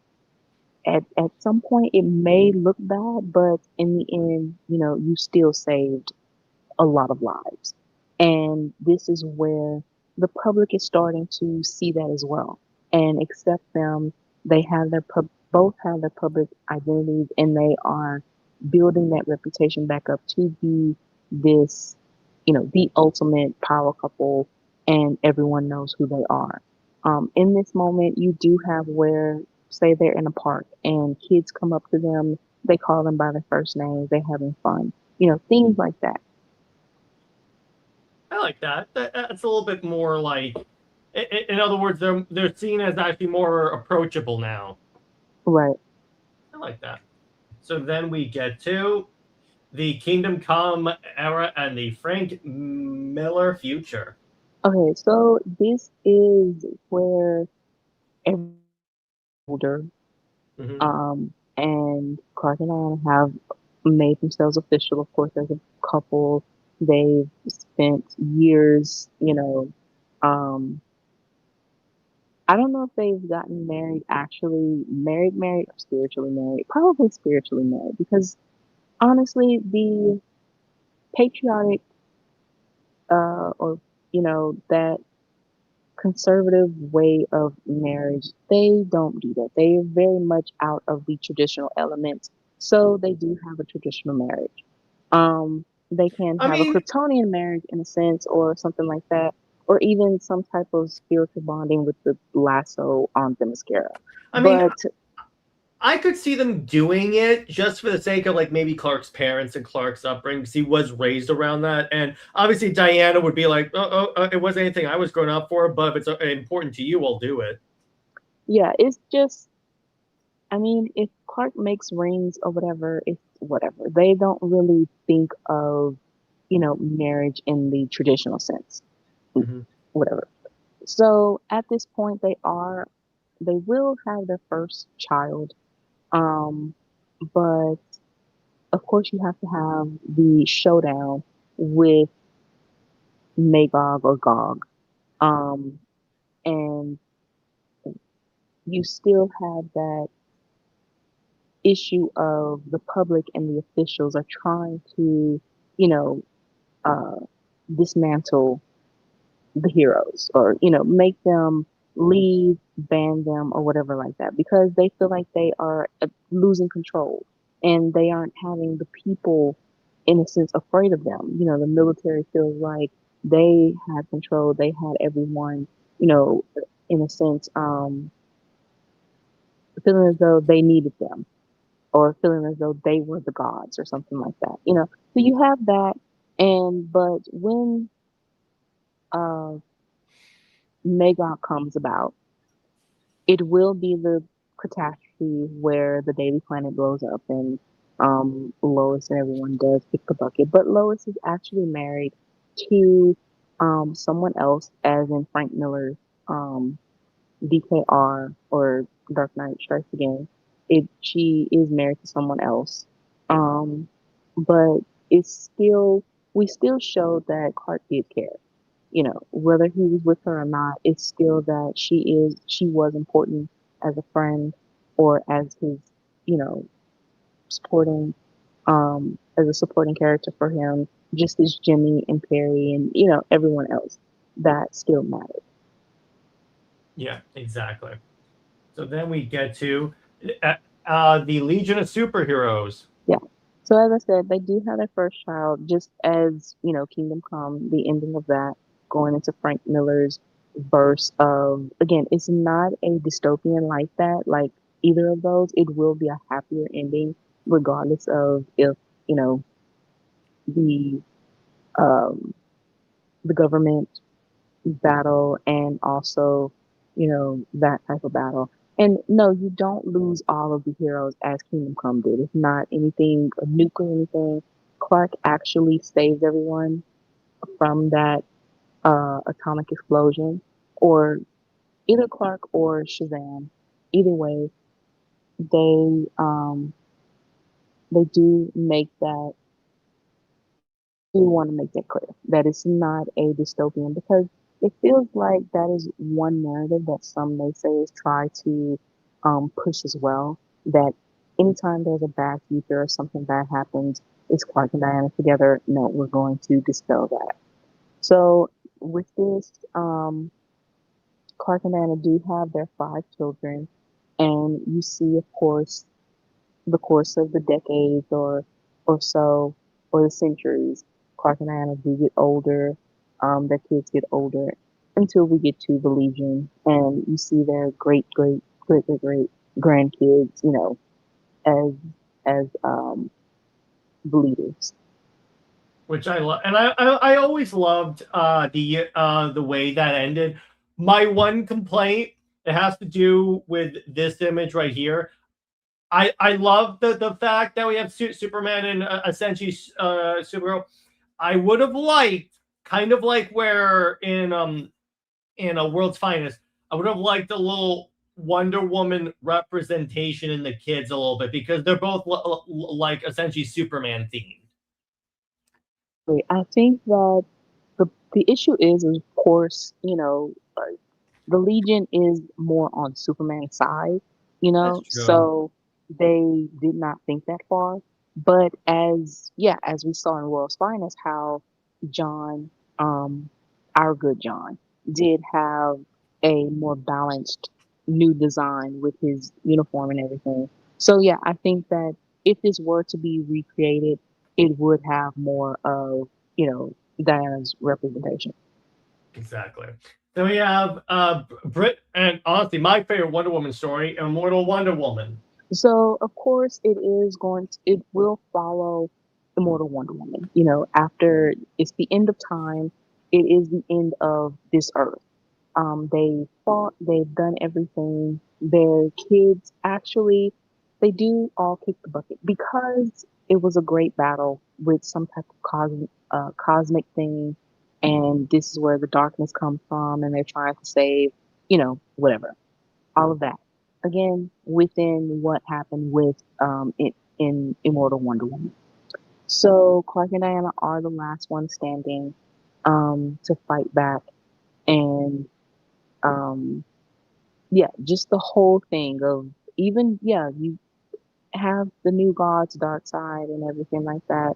at some point it may look bad, but in the end, you still saved a lot of lives. And this is where the public is starting to see that as well and accept them. They have both have their public identities, and they are building that reputation back up to be this, the ultimate power couple, and everyone knows who they are. In this moment, you do have where, say, they're in a park and kids come up to them, they call them by their first names, they're having fun, things like that. I like that. That's a little bit more like, in other words, they're seen as actually more approachable now. Right. I like that. So then we get to the Kingdom Come era and the Frank Miller future. Okay, so this is where everyone's older, Hmm. and Clark and Anne have made themselves official, of course, as a couple. They've spent years, um, I don't know if they've gotten married, actually married, or spiritually married. Probably spiritually married, because honestly, the patriotic, or, that conservative way of marriage, they don't do that. They are very much out of the traditional elements. So they do have a traditional marriage. They can I have a mean, Kryptonian marriage in a sense, or something like that, or even some type of spiritual bonding with the lasso on the mascara. I mean, But I could see them doing it just for the sake of like maybe Clark's parents and Clark's upbringing, because he was raised around that. And obviously, Diana would be like, it wasn't anything I was growing up for, but if it's important to you, I'll do it. yeah, it's just, I mean, if Clark makes rings or whatever, it's whatever. They don't really think of, marriage in the traditional sense, Hmm. whatever. So at this point, they will have their first child. Um, but of course, you have to have the showdown with Magog or Gog. Um, and you still have that issue of the public and the officials are trying to, you know, uh, dismantle the heroes, or make them leave, ban them, or whatever like that, because they feel like they are losing control, and they aren't having the people, in a sense, afraid of them. The military feels like they had control, they had everyone, you know in a sense, feeling as though they needed them, or feeling as though they were the gods, or something like that. So you have that. But when uh Magog comes about, it will be the catastrophe where the Daily Planet blows up, and Lois and everyone does pick the bucket. But Lois is actually married to someone else, as in Frank Miller's um, DKR, or Dark Knight Strikes Again. She is married to someone else, um, but it's still we still show that Clark did care. Whether he was with her or not, it's still that she was important as a friend, or as his, you know, supporting, as a supporting character for him, just as Jimmy and Perry and, everyone else that still mattered. Yeah, exactly. So then we get to the Legion of Superheroes. Yeah. So as I said, they do have their first child, just as, Kingdom Come, the ending of that, going into Frank Miller's verse of, again, it's not a dystopian like that, like either of those. It will be a happier ending, regardless of if, you know, the um, the government battle and also, that type of battle. And no, you don't lose all of the heroes as Kingdom Come did. It's not anything a nuke or anything. Clark actually saves everyone from that atomic explosion, or either Clark or Shazam. Either way, they um, they do make that do want to make that clear that it's not a dystopian, because it feels like that is one narrative that some naysayers try to push as well. That anytime there's a bad future or something bad happens, it's Clark and Diana together. No, we're going to dispel that. So with this, Clark and Diana do have their 5 children, and you see, of course, the course of the decades or so, or the centuries, Clark and Diana do get older, their kids get older, until we get to the Legion, and you see their great grandkids, as the leaders. which I love, and I always loved the way that ended. My one complaint, it has to do with this image right here. I love the fact that we have Superman and essentially Supergirl. I would have liked, kind of like where in a World's Finest, I would have liked a little Wonder Woman representation in the kids a little bit, because they're both like essentially Superman themed. I think that the issue is, of course, the Legion is more on Superman's side, That's true. so they did not think that far. But as we saw in World's Finest, how John, um, our good John, did have a more balanced new design with his uniform and everything. So yeah, I think that if this were to be recreated, it would have more of, Diana's representation. Exactly. Then we have Brit, and honestly, my favorite Wonder Woman story, Immortal Wonder Woman. So of course it will follow Immortal Wonder Woman. After it's the end of time, it is the end of this earth. They fought, they've done everything. Their kids actually, they do all kick the bucket because it was a great battle with some type of cosmic thing, and this is where the darkness comes from, and they're trying to save, whatever, all of that. Again, within what happened with in Immortal Wonder Woman. So Clark and Diana are the last ones standing to fight back, and um, yeah, just the whole thing of, even, you have the new gods, dark side, and everything like that.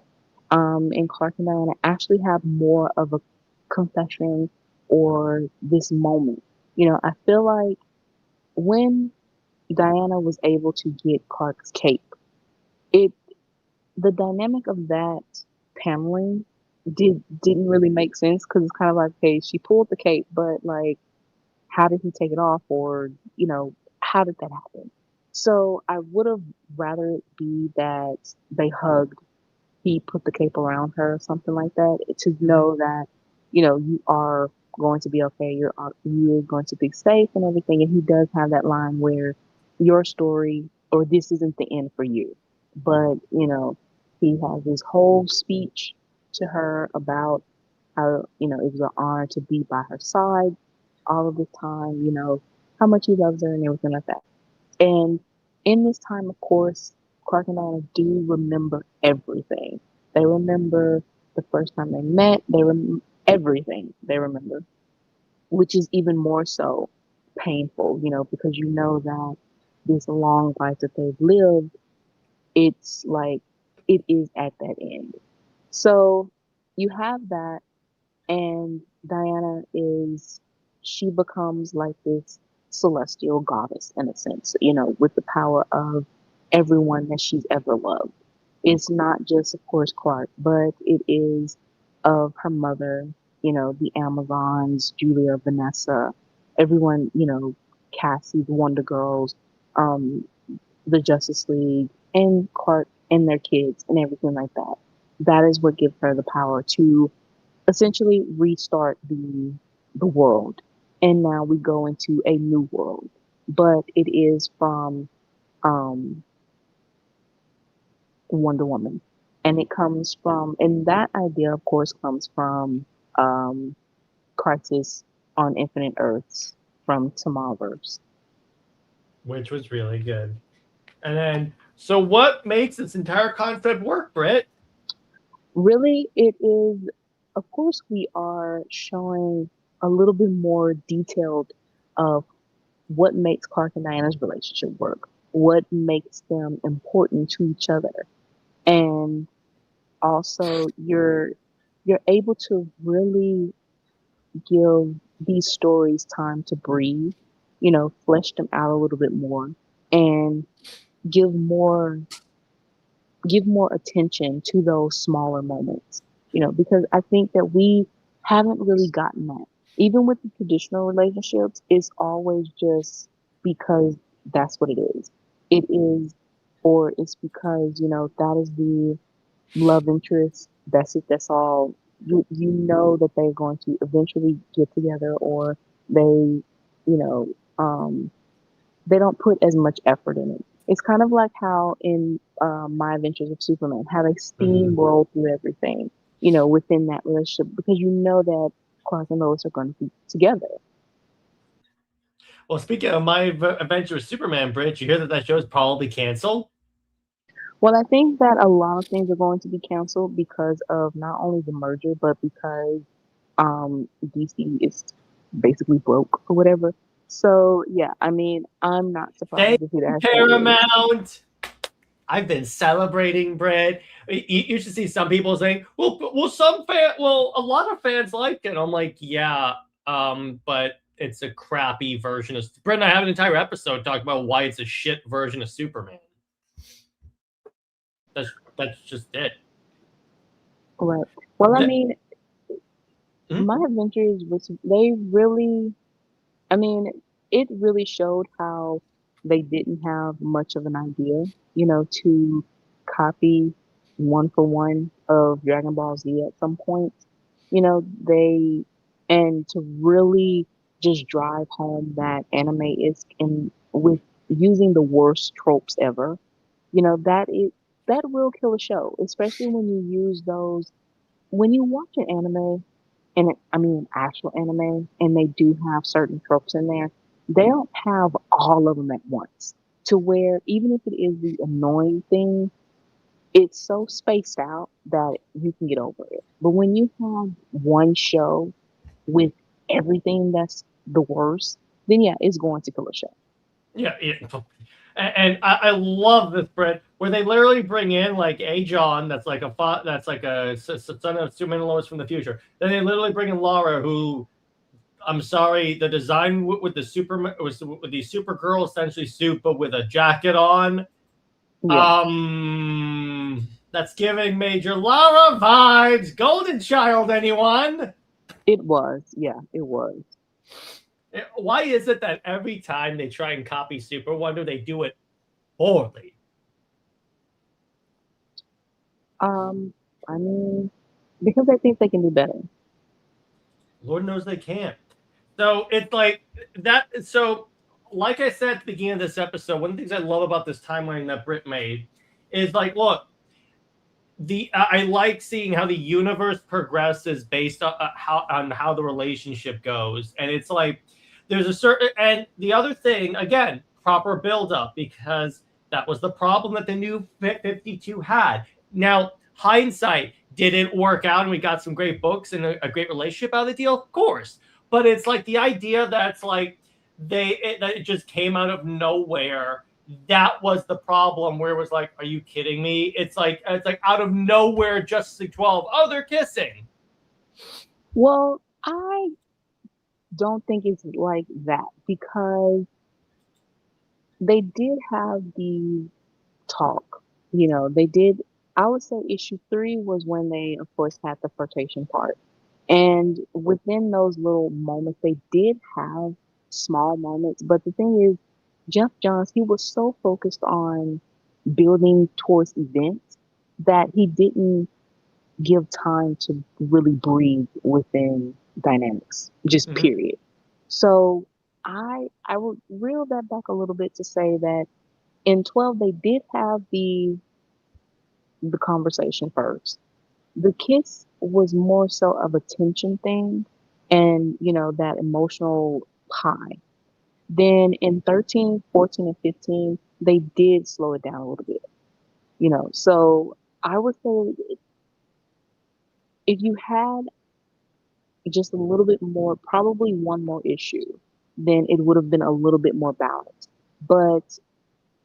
And Clark and Diana actually have more of a confession, or this moment. I feel like when Diana was able to get Clark's cape, it the dynamic of that paneling didn't really make sense, because it's kind of like, okay, she pulled the cape, but like, how did he take it off, or how did that happen? So I would have rather it be that they hugged, he put the cape around her or something like that, to know that you are going to be okay, you're going to be safe and everything. And he does have that line where, your story, or this isn't the end for you. But he has this whole speech to her about how it was an honor to be by her side all of the time, how much he loves her and everything like that. And in this time, of course, Clark and Diana do remember everything. They remember the first time they met. Everything they remember, which is even more so painful, because that this long life that they've lived, it's like it is at that end. So you have that, and Diana she becomes like this celestial goddess in a sense, with the power of everyone that she's ever loved. It's not just, of course, Clark, but it is of her mother, the Amazons, Julia, Vanessa, everyone, Cassie, the Wonder Girls, um, the Justice League, and Clark and their kids and everything like that. that is what gives her the power to essentially restart the world. And now we go into a new world, but it is from um, Wonder Woman, and it comes from, and that idea, of course, comes from um, Crisis on Infinite Earths from Tomorrowverse. which was really good. And then, so what makes this entire concept work, Britt? Really, it is, of course, we are showing a little bit more detailed of what makes Clark and Diana's relationship work, what makes them important to each other. And also you're able to really give these stories time to breathe, flesh them out a little bit more and give more give more attention to those smaller moments, because I think that we haven't really gotten that. Even with the traditional relationships, it's always just because that's what it is. It is, or it's because, that is the love interest. That's it. That's all. You know that they're going to eventually get together, or they, they don't put as much effort in it. It's kind of like how in My Adventures of Superman, how they steamroll through everything, within that relationship, because you know that Clark and Lois are going to be together. Well, speaking of My Adventure with Superman, Bridge, you hear that that show is probably canceled? Well, I think that a lot of things are going to be canceled because of not only the merger, but because DC is basically broke or whatever. So yeah, I mean, I'm not Thank surprised to see you, that actually. Paramount. I've been celebrating, Brett. You should see some people saying, "Well, a lot of fans like it." I'm like, "Yeah, but it's a crappy version of." Brett and I have an entire episode talking about why it's a shit version of Superman. That's just it. Right. Well, I The- mean, Mhm. my adventures was they really, I mean, it really showed how they didn't have much of an idea, to copy one for one of Dragon Ball Z at some point. They, and to really just drive home that anime is in with using the worst tropes ever, that is that will kill a show, especially when you use those when you watch an anime and I mean actual anime, and they do have certain tropes in there. They don't have all of them at once. To where even if it is the annoying thing, it's so spaced out that you can get over it. But when you have one show with everything that's the worst, then yeah, it's going to kill a show. Yeah, and I love this, Brett, where they literally bring in like a John, that's like a son of Superman and Lois from the future. Then they literally bring in Laura, who I'm sorry, the design with the Superman was with the Supergirl essentially suit, but with a jacket on. Yeah, That's giving Major Lara vibes. Golden Child, anyone? it was. Yeah, it was. Why is it that every time they try and copy Super Wonder, they do it poorly? Um, I mean, because I think they can do better. Lord knows they can't. So it's like that. So, like I said at the beginning of this episode, one of the things I love about this timeline that Britt made is like, look, I like seeing how the universe progresses based on how the relationship goes, and it's like there's a certain, and the other thing again, proper build up, because that was the problem that the new 52 had. Now hindsight, did it work out and we got some great books and a great relationship out of the deal? Of course, but it's like the idea that's like that it just came out of nowhere. That was the problem, where it was like, are you kidding me? It's like out of nowhere, Justice League 12, oh, they're kissing. Well, I don't think it's like that because they did have the talk. They did. I would say issue 3 was when they, of course, had the flirtation part. And within those little moments, they did have small moments. But the thing is, Jeff Johns, he was so focused on building towards events that he didn't give time to really breathe within dynamics, just Mhm. period. So I would reel that back a little bit to say that in 12 they did have the conversation first. The kiss was more so of a tension thing and, that emotional high. Then in 13, 14, and 15, they did slow it down a little bit, So I would say if you had just a little bit more, probably one more issue, then it would have been a little bit more balanced. But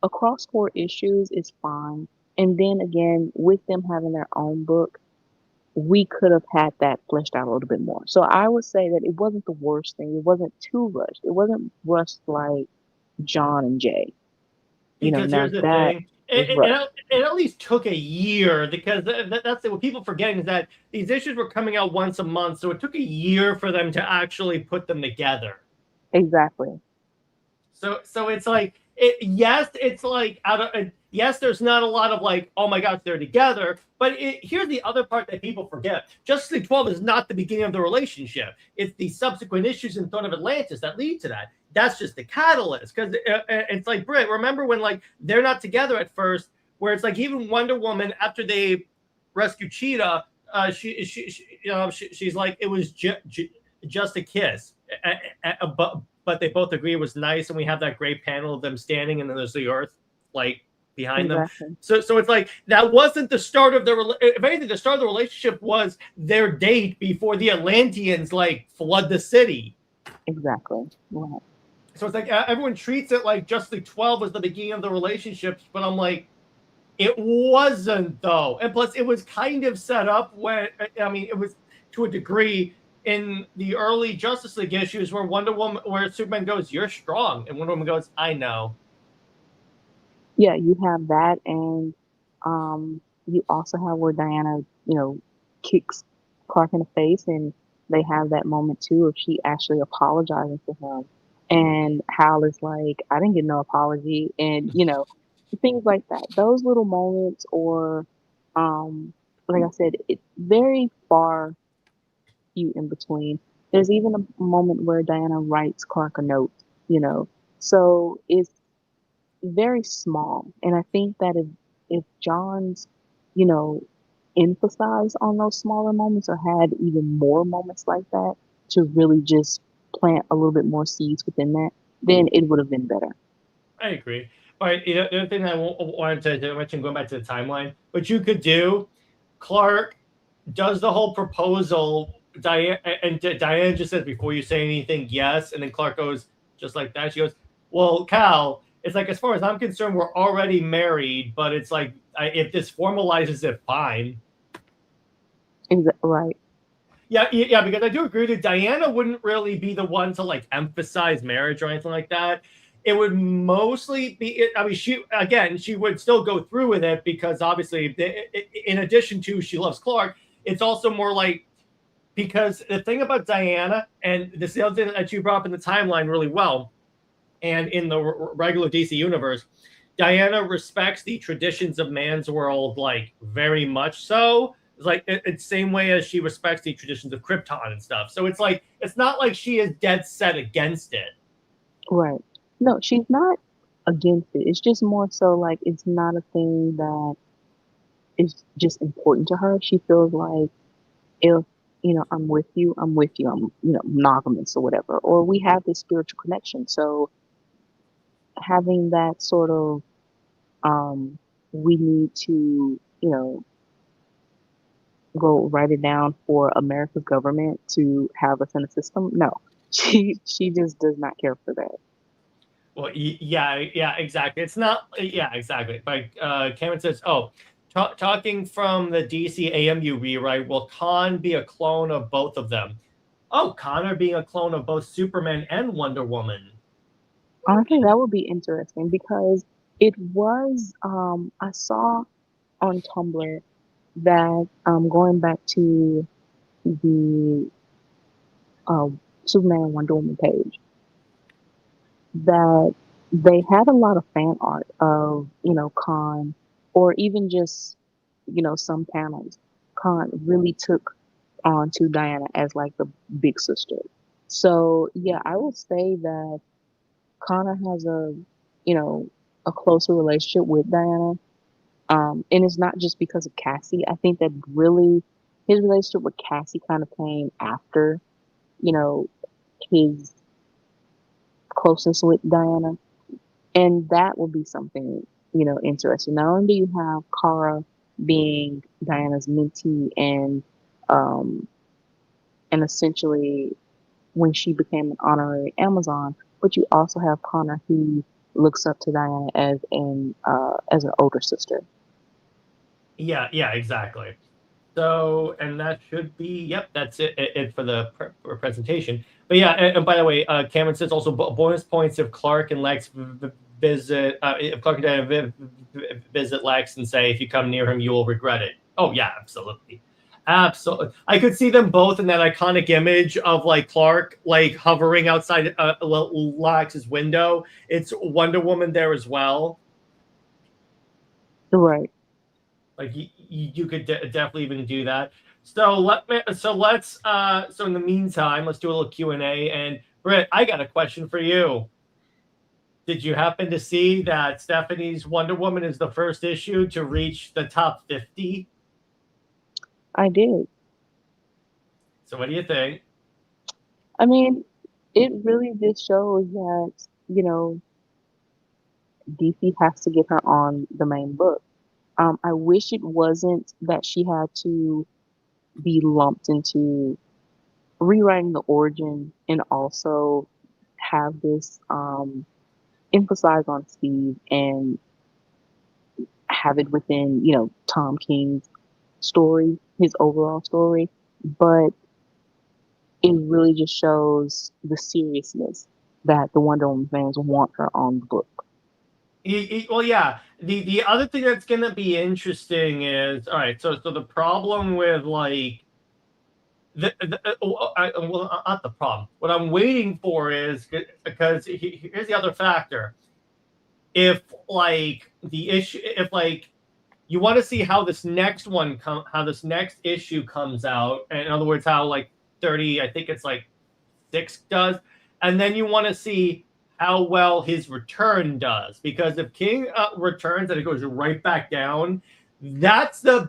across four issues is fine. And then again, with them having their own book, we could have had that fleshed out a little bit more. So I would say that it wasn't the worst thing. It wasn't too rushed. It wasn't rushed like John and Jay. Because Now here's the that thing, was rushed. it at least took a year because that's what people forgetting is that these issues were coming out once a month, so it took a year for them to actually put them together. Exactly. So it's like yes, it's like out of yes, there's not a lot of like oh my gosh they're together, but here's the other part that people forget: Justice League 12 is not the beginning of the relationship. It's the subsequent issues in Throne of Atlantis that lead to that. That's just the catalyst because it's like Britt. Remember when like they're not together at first, where it's like even Wonder Woman after they rescue Cheetah, she's like it was just a kiss, but they both agree it was nice, and we have that great panel of them standing, and then there's the Earth like behind them. Exactly. So it's like that wasn't the start of their. If anything, the start of the relationship was their date before the Atlanteans like flood the city. Exactly. Right. So it's like everyone treats it like Justice League 12 was the beginning of the relationships, but I'm like, it wasn't though. And plus, it was kind of set up when I mean, it was to a degree in the early Justice League issues where Wonder Woman, where Superman goes, "You're strong," and Wonder Woman goes, "I know." Yeah, you have that, and you also have where Diana, kicks Clark in the face, and they have that moment too of she actually apologizing to him, and Hal is like, "I didn't get no apology," and things like that. Those little moments, or like I said, it's very far few in between. There's even a moment where Diana writes Clark a note, so it's very small. And I think that if John's, you know, emphasized on those smaller moments or had even more moments like that to really just plant a little bit more seeds within that, then it would have been better. I agree. But the other thing that wanted to mention, going back to the timeline, what you could do, Clark does the whole proposal. Diane just says before you say anything, yes, and then Clark goes just like that. She goes, "Well, Cal, it's like as far as I'm concerned, we're already married, but it's like if this formalizes it, fine." Right. Yeah, because I do agree that Diana wouldn't really be the one to like emphasize marriage or anything like that. It would mostly be. I mean, she would still go through with it because obviously, in addition to she loves Clark, it's also more like because the thing about Diana, and this is the other thing that you brought up in the timeline really well, and in the regular DC universe, Diana respects the traditions of man's world like very much so. It's like it's the same way as she respects the traditions of Krypton and stuff. So it's like it's not like she is dead set against it. Right. No, she's not against it. It's just more so like it's not a thing that is just important to her. She feels like if I'm with you, I'm with you. I'm monogamous or whatever, or we have this spiritual connection. So having that sort of we need to go write it down for America's government to have us in a system. No, she just does not care for that. Well, yeah, exactly. It's not, yeah, exactly. But Cameron says, "Oh, talking from the DC AMU rewrite, will Khan be a clone of both of them?" Oh, Connor being a clone of both Superman and Wonder Woman. I think that would be interesting because it was I saw on Tumblr that going back to the uh, Superman and Wonder Woman page that they had a lot of fan art of Khan or even just some panels. really took on to Diana as like the big sister. So yeah, I would say that Connor has you know, a closer relationship with Diana. And it's not just because of Cassie. I think that really his relationship with Cassie kind of came after, you know, his closeness with Diana. And that will be something, interesting. Not only do you have Kara being Diana's mentee um and essentially when she became an honorary Amazon, but you also have Connor who looks up to Diana as an older sister. Yeah, yeah, exactly. So, and that should be, yep, that's it for the presentation. But yeah, and by the way, Cameron says also bonus points if Clark and Lex visit, if Clark and Diana visit Lex and say, if you come near him, you will regret it. Oh, yeah, absolutely. Absolutely. I could see them both in that iconic image of like Clark, like hovering outside Lex's window. It's Wonder Woman there as well. Right. Like you could definitely even do that. So so in the meantime, let's do a little Q&A. And Britt, I got a question for you. Did you happen to see that Stephanie's Wonder Woman is the first issue to reach the top 50? I did. So what do you think? I mean, it really just shows that, DC has to get her on the main book. I wish it wasn't that she had to be lumped into rewriting the origin and also have this emphasize on Steve and have it within, Tom King's story, his overall story. But it really just shows the seriousness that the Wonder Woman fans want her on the book. Well, yeah. The other thing that's going to be interesting is, all right, so the problem with like well, not the problem. What I'm waiting for is because here's the other factor. If like the issue, if like you want to see how this next issue comes out, and in other words, how like 30, I think it's like 6 does, and then you want to see how well his return does, because if King returns and it goes right back down, that's a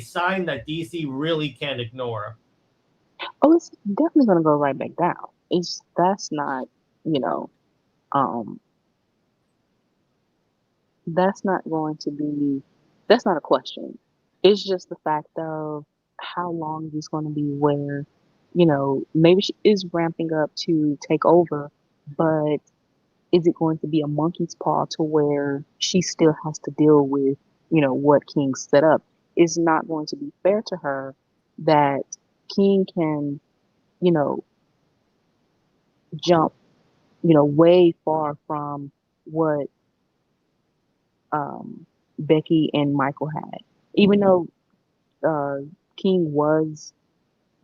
sign that DC really can't ignore. Oh, it's definitely gonna go right back down. That's not, that's not going to be that's not a question. It's just the fact of how long is going to be where, maybe she is ramping up to take over, but is it going to be a monkey's paw to where she still has to deal with, what King set up? It's not going to be fair to her that King can, you know, jump, way far from what Becky and Michael had. Even though King was,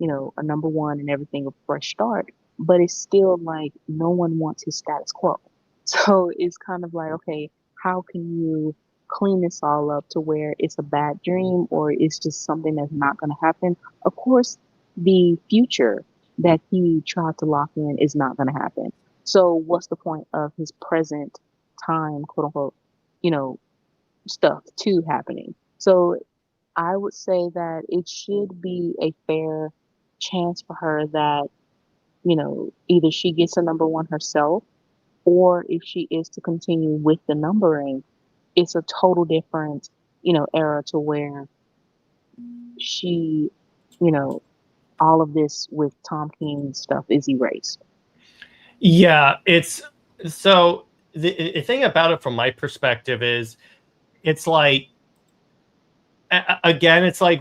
a number one and everything, a fresh start, but it's still like no one wants his status quo. So it's kind of like, okay, how can you clean this all up to where it's a bad dream or it's just something that's not going to happen? Of course, the future that he tried to lock in is not going to happen. So what's the point of his present time, quote unquote, you know, stuff too happening? So I would say that it should be a fair chance for her that, either she gets a number one herself, or if she is to continue with the numbering, it's a total different, era to where she, all of this with Tom King stuff is erased. Yeah, it's so the thing about it from my perspective is it's like, again, it's like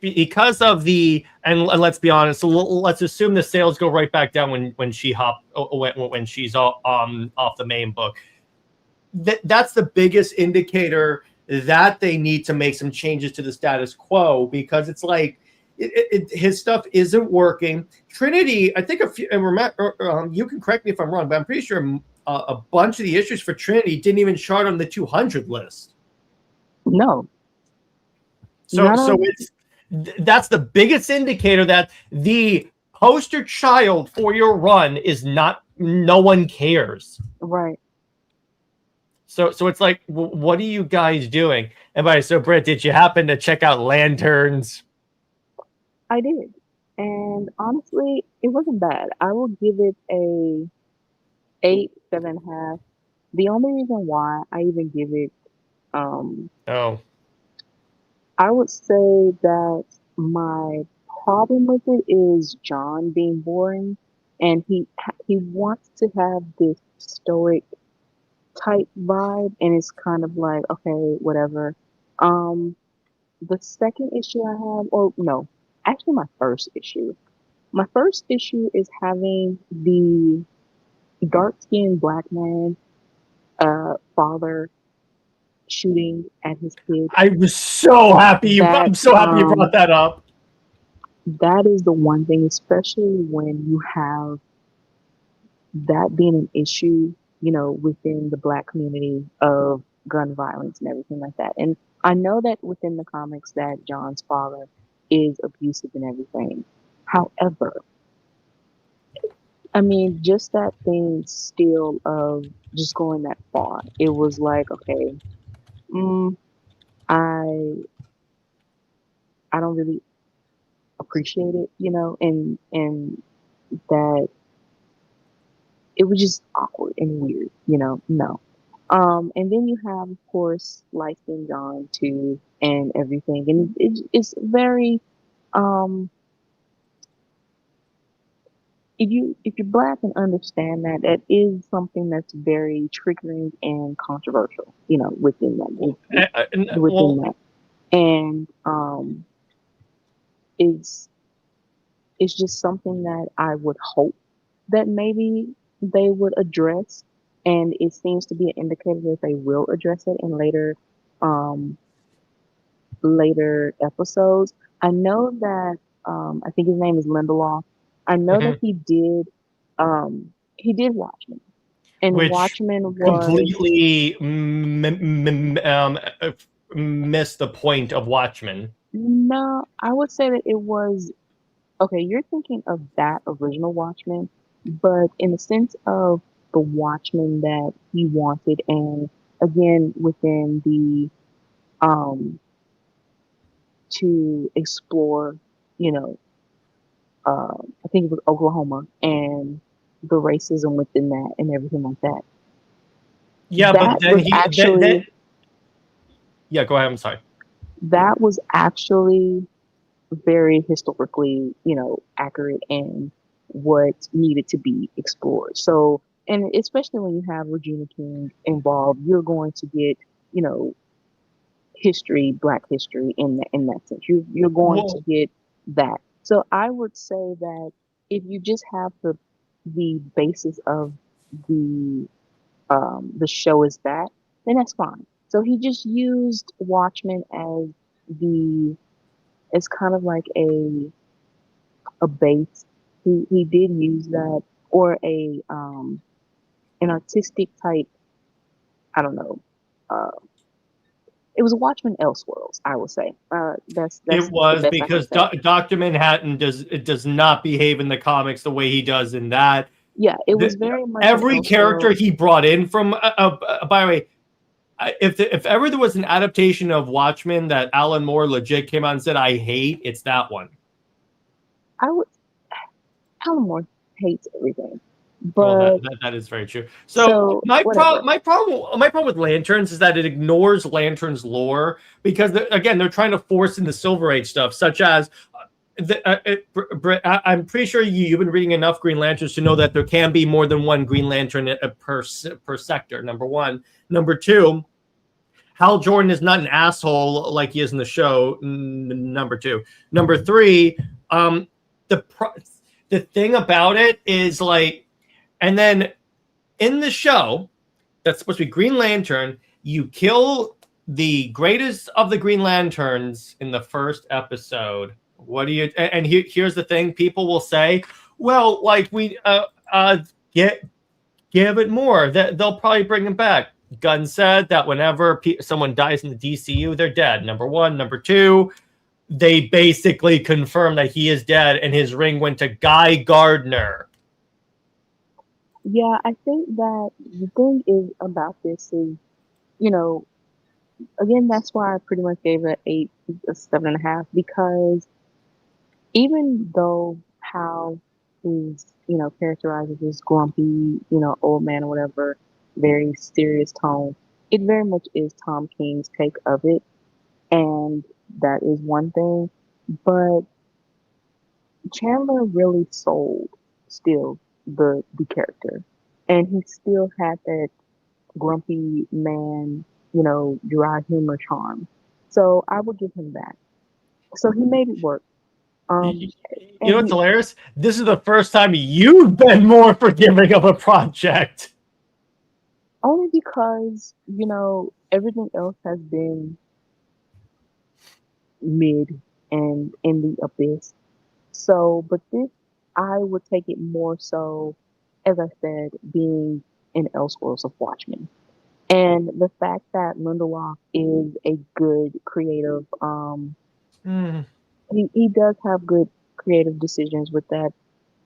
because of and let's be honest, let's assume the sales go right back down when she's off the main book. That's the biggest indicator that they need to make some changes to the status quo, because it's like his stuff isn't working. Trinity, I think you can correct me if I'm wrong, but I'm pretty sure a bunch of the issues for Trinity didn't even chart on the 200 list. No. So None of that's the biggest indicator that the poster child for your run is not. No one cares. right. So it's like, what are you guys doing? And by so, Britt, did you happen to check out Lanterns? I did. And honestly, it wasn't bad. I will give it a 8, 7.5. The only reason why I even give it, Oh, I would say that my problem with it is John being boring, and he wants to have this stoic type vibe, and it's kind of like, okay, whatever. Um, the second issue I have, or no, actually my first issue. My first issue is having the dark-skinned black man father shooting at his kid. I was so happy. That I'm so happy you brought that up. that is the one thing, especially when you have that being an issue, within the black community of gun violence and everything like that. And I know that within the comics that John's father is abusive and everything. However, I mean, just that thing still of just going that far. It was like, okay, mm, I I don't really appreciate it, and that it was just awkward and weird, no. And then you have, of course, Light Skin John too, and everything, and it's very, um, if you're black and understand that, that is something that's very triggering and controversial, within within Well, that, and it's it's just something that I would hope that maybe they would address, and it seems to be an indicator that they will address it in um, later episodes. I know that I think his name is Lindelof. I know that mhm. he did Watchmen, and Which Watchmen was completely missed the point of Watchmen. no, I would say that it was okay. You're thinking of that original Watchmen, but in the sense of the Watchmen that he wanted, and again within the um to explore, you know, I think it was Oklahoma and the racism within that and everything like that. Yeah, but That then was that actually yeah. Go ahead. I'm sorry. that was actually very historically, accurate and what needed to be explored. So, and especially when you have Regina King involved, you're going to get, you know, history, Black history in that sense. You're going to Well, get that. So I would say that if you just have the basis of the show is that, then that's fine. So he just used Watchmen as the as kind of like a base. He did use that, or a an artistic type. I don't know. Uh, it was Watchmen Elseworlds, I would say. That's it the was best I can because say. Doctor Manhattan does not behave in the comics the way he does in that. Yeah, it was very much an Every character Elseworld. he brought in from. By the way, if ever there was an adaptation of Watchmen that Alan Moore legit came out and said I hate, it's that one. I would. Alan Moore hates everything, Well, but that is very true. So so whatever. my problem with Lanterns is that it ignores Lanterns lore because again they're trying to force into Silver Age stuff, such as I'm pretty sure you've been reading enough Green Lanterns to know that there can be more than one Green Lantern per sector. Number one, number two. Hal Jordan is not an asshole like he is in the show. Number two, number three. The the thing about it is like, and then in the show that's supposed to be Green Lantern, you kill the greatest of the Green Lanterns in the first episode. What do you? And here's the thing: people will say, "Well, like we give it more. That they'll probably bring him back." Gunn said that whenever someone dies in the DCU, they're dead. Number one. Number two, they basically confirmed that he is dead, and his ring went to Guy Gardner. Yeah, I think that the thing is about this is, you know, again, that's why I pretty much gave it a 7.5, because even though how he's, characterized as this grumpy, old man or whatever, very serious tone, it very much is Tom King's take of it. And that is one thing. But Chandler really sold still the character. And he still had that grumpy man, dry humor charm. So I would give him that. So he made it work. You And know what's hilarious? This is the first time you've been more forgiving of a project. only because, everything else has been mid and in the abyss. So, but this, I would take it more so, as I said, being in Elseworlds of Watchmen. And the fact that Lindelof is a good creative, he does have good creative decisions with that.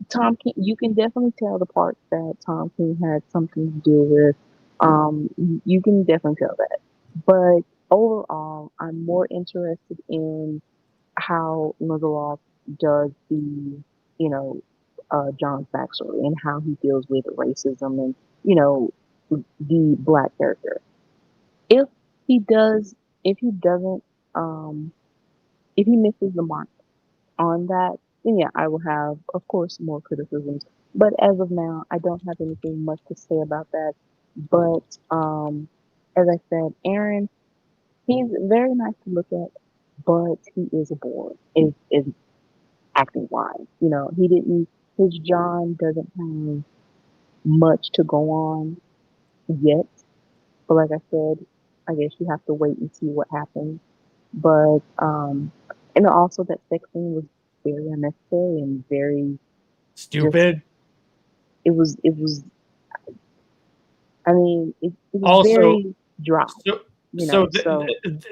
Tom King, you can definitely tell the parts that Tom King had something to do with. You can definitely tell that. But overall, I'm more interested in how Lindelof does the, you know, John's backstory and how he deals with racism and, the black character. If he does, if he doesn't, um, if he misses the mark on that, then yeah, I will have, of course, more criticisms. But as of now, I don't have anything much to say about that. But as I said, Aaron, he's very nice to look at, but he is a bore. Is acting wise, he didn't. His John doesn't have much to go on yet. But like I said, I guess you have to wait and see what happens. But and also that sex scene was very unnecessary and very just Stupid. it was I mean it was Also, very dry, so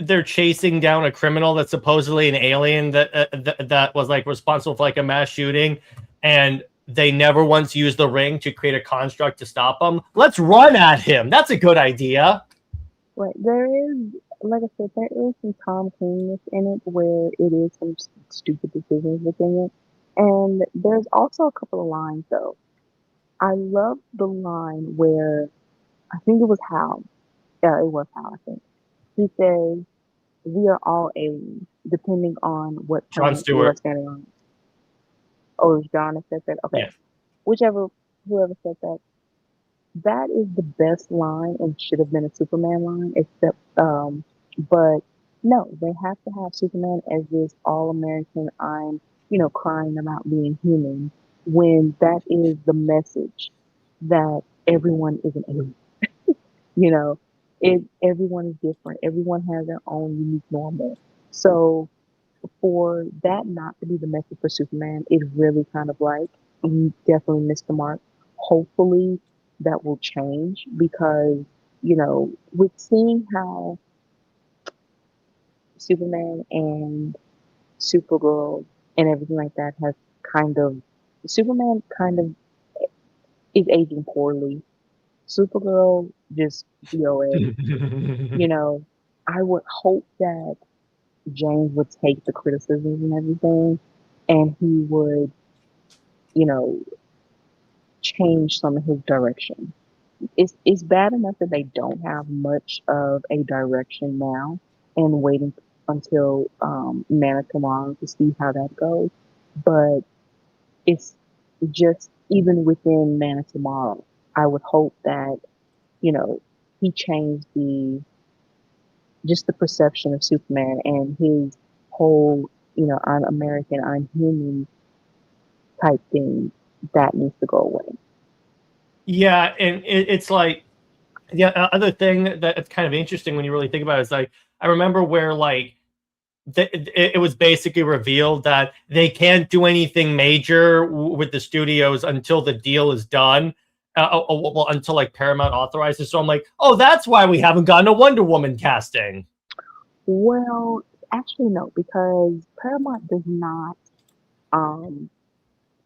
they're chasing down a criminal that's supposedly an alien that was like responsible for like a mass shooting, and they never once used the ring to create a construct to stop him. Let's run at him. That's a good idea. right, there is, like I said, there is some Tom Kingness in it where it is some stupid decisions within it. And there's also a couple of lines though. I love the line where I think it was Hal. Yeah, it was Hal, I think. He says, "We are all aliens, depending on what Jon planet you are Stewart. standing on." Oh, it's John that said that? Okay. Yeah. Whichever, whoever said that. That is the best line and should have been a Superman line, except, but no, they have to have Superman as this all American, I'm, crying about being human, when that is the message that everyone is an alien. You know, everyone is different. Everyone has their own unique normal. So for that not to be the message for Superman, it really kind of like you definitely missed the mark. Hopefully that will change because, with seeing how Superman and Supergirl and everything like that has kind of Superman kind of is aging poorly. Supergirl just DOA. I would hope that James would take the criticisms and everything and he would, you know, change some of his direction. It's bad enough that they don't have much of a direction now and waiting until Man of Tomorrow to see how that goes. But it's just even within Man of Tomorrow, I would hope that, you know, he changed the perception of Superman and his whole, I'm American, I'm human type thing that needs to go away. Yeah, and it's like the other thing that's kind of interesting when you really think about it is like I remember where like it was basically revealed that they can't do anything major with the studios until the deal is done, well, until like Paramount authorizes. So I'm like, oh, that's why we haven't gotten a Wonder Woman casting. Well, actually, no, because Paramount does not um,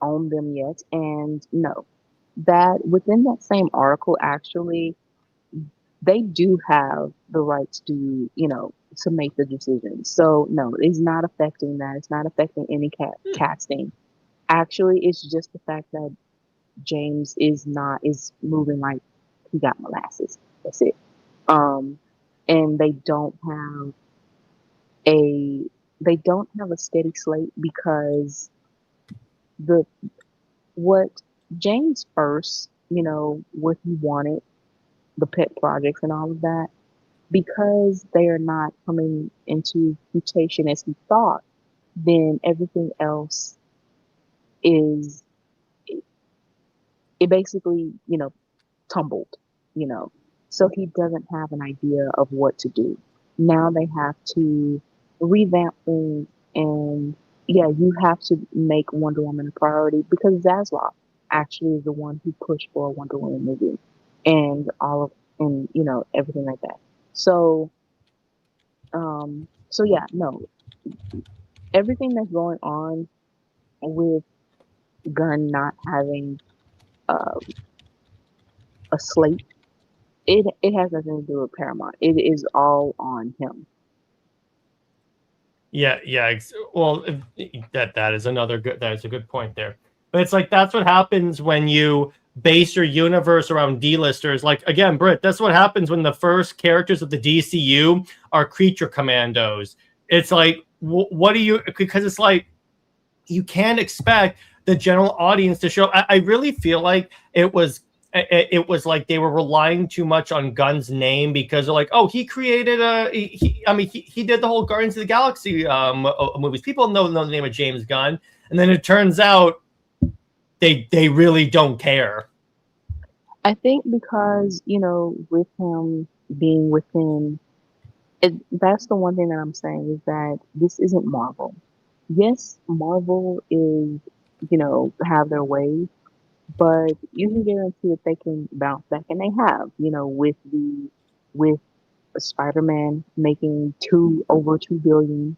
own them yet, and no, that within that same article, actually, they do have the right to, to make the decision. So no, it's not affecting that. It's not affecting any casting. Actually, it's just the fact that James is moving like he got molasses. That's it. Um, and a they don't have a steady slate because the what James first, what he wanted, the pet projects and all of that, because they are not coming into fruition as he thought, then everything else is it basically, tumbled, you know. So he doesn't have an idea of what to do. Now they have to revamp things and yeah, you have to make Wonder Woman a priority because Zaslav actually is the one who pushed for a Wonder Woman movie and everything like that. So so yeah, no. Everything that's going on with Gunn not having uh, a slate, it has nothing to do with Paramount. It is all on him. Yeah, yeah. Well, that is another good. That is a good point there. But it's like that's what happens when you base your universe around D-listers. Like again, Britt, that's what happens when the first characters of the DCU are creature commandos. It's like, what do you? Because it's like you can't expect the general audience to show. I really feel like it was like they were relying too much on Gunn's name because they're like, oh, he created he did the whole Guardians of the Galaxy movies. People know the name of James Gunn, and then it turns out they really don't care. I think because, with him being within that's the one thing that I'm saying is that this isn't Marvel. Yes, Marvel is, have their ways, but you can guarantee that they can bounce back, and they have, with Spider-Man making over 2 billion,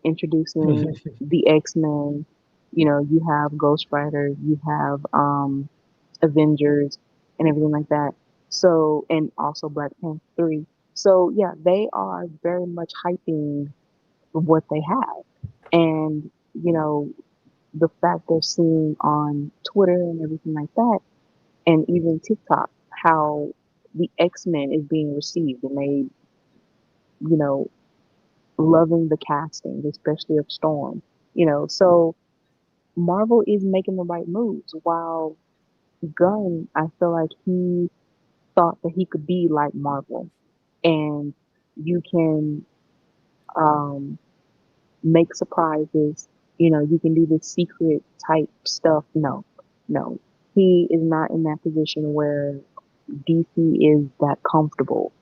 introducing the X-Men, you have Ghost Rider, you have Avengers and everything like that. So, and also Black Panther 3. So, yeah, they are very much hyping what they have. And, the fact they're seeing on Twitter and everything like that, and even TikTok, how the X-Men is being received and they, you know, loving the casting, especially of Storm, so Marvel is making the right moves while Gunn, I feel like he thought that he could be like Marvel and you can um, make surprises. You can do this secret type stuff. No, no. He is not in that position where DC is that comfortable.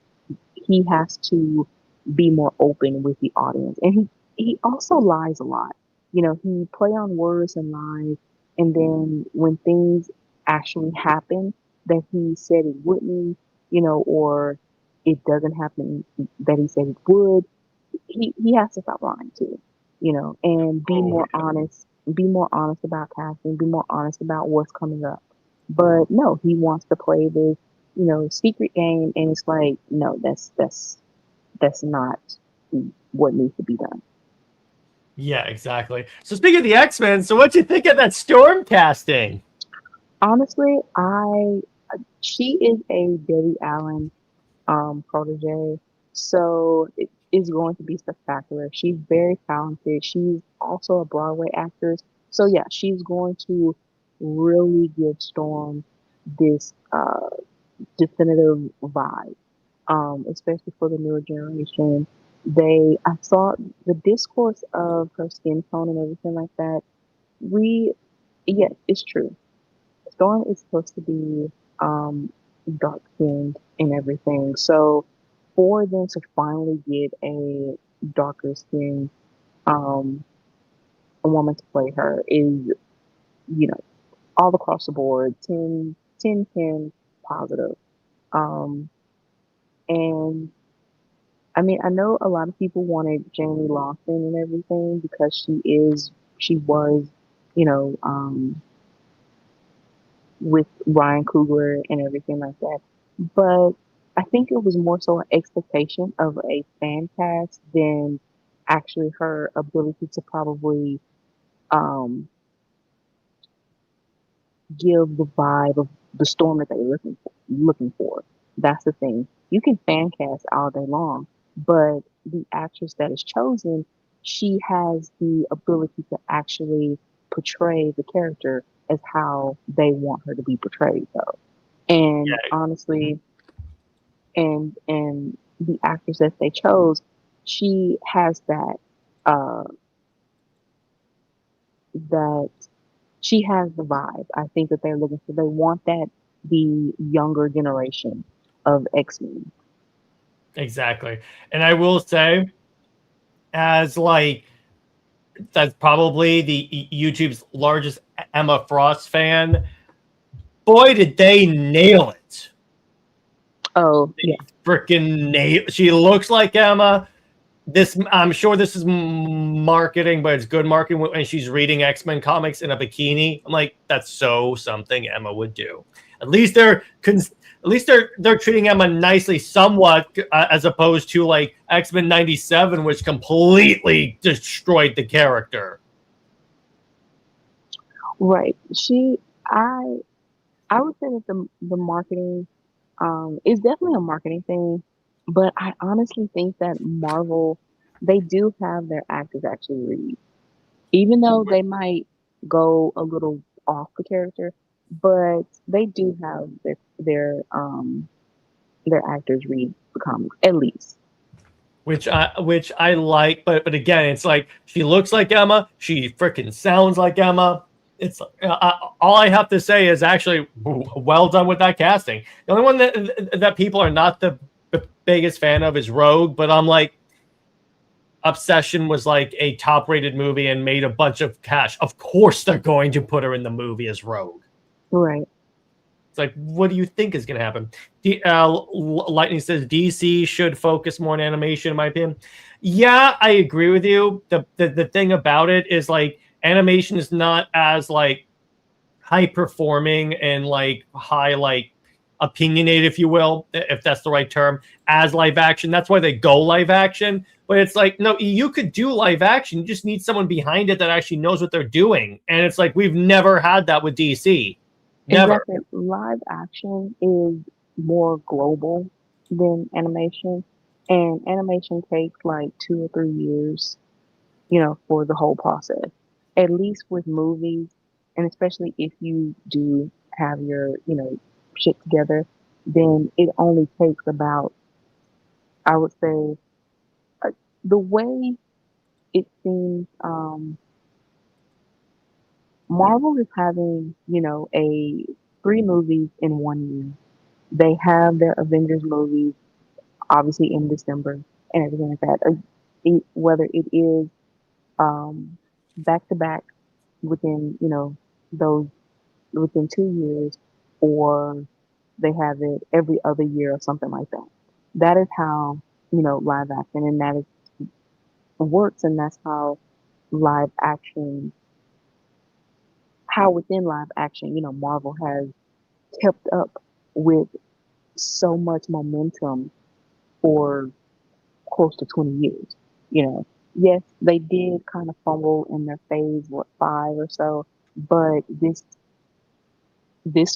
He has to be more open with the audience. And he also lies a lot. He play on words and lies. And then when things actually happen that he said it wouldn't, or it doesn't happen that he said it would, he has to stop lying too, and be more honest about casting, be more honest about what's coming up. But no, he wants to play this, secret game, and it's like, no, that's not what needs to be done. Yeah, exactly. So speaking of the X-Men, so what you think of that Storm casting? Honestly, she is a Debbie Allen protege, so it is going to be spectacular. She's very talented. She's also a Broadway actress, so yeah, she's going to really give Storm this definitive vibe, especially for the newer generation. I saw the discourse of her skin tone and everything like that. We, yeah, it's true. Storm is supposed to be dark skinned and everything. So for them to finally get a darker skinned um, a woman to play her is, you know, all across the board, 10 10/10 positive. Um, and I mean, I know a lot of people wanted Jamie Lawson and everything because she was, you know, with Ryan Coogler and everything like that. But I think it was more so an expectation of a fan cast than actually her ability to probably um, give the vibe of the storm that they're looking for. That's the thing. You can fan cast all day long, but the actress that is chosen, she has the ability to actually portray the character as how they want her to be portrayed though. And honestly, and the actress that they chose, she has uh that she has the vibe I think that they're looking for. They want that the younger generation of X-Men. Exactly. And I will say, as like that's probably the YouTube's largest Emma Frost fan. Boy, did they nail it! Oh yeah, Freaking nail! She looks like Emma. This I'm sure this is marketing, but it's good marketing when she's reading X-Men comics in a bikini. I'm like, that's so something Emma would do. At least they're treating Emma nicely, somewhat, as opposed to like X-Men '97, which completely destroyed the character. right. I would say that the marketing is definitely a marketing thing, but I honestly think that Marvel they do have their actors actually read, even though they might go a little off the character, but they do have their actors read the comics at least. Which I like, but again, it's like she looks like Emma, she freaking sounds like Emma. It's all I have to say is actually well done with that casting. The only one that people are not the biggest fan of is Rogue, but I'm like, Obsession was like a top-rated movie and made a bunch of cash. Of course, they're going to put her in the movie as Rogue. Right. It's like, what do you think is going to happen? Lightning says DC should focus more on animation, in my opinion. Yeah, I agree with you. The thing about it is like animation is not as like high performing and like high like opinionated, if you will, if that's the right term, as live action. That's why they go live action. But it's like, no, you could do live action. You just need someone behind it that actually knows what they're doing. And it's like we've never had that with DC. Never. Exactly. Live action is more global than animation, and animation takes like 2 or 3 years, for the whole process. At least with movies, and especially if you do have your, shit together, then it only takes about, I would say, uh, the way it seems, Marvel is having, a 3 movies in 1 year. They have their Avengers movies, obviously in December and everything like that. Whether it is back to back within, those within 2 years, or they have it every other year or something like that. That is how, live action and that is works, and that's how live action, how within live action, Marvel has kept up with so much momentum for close to 20 years. Yes, they did kind of fumble in their phase, what, 5 or so, but this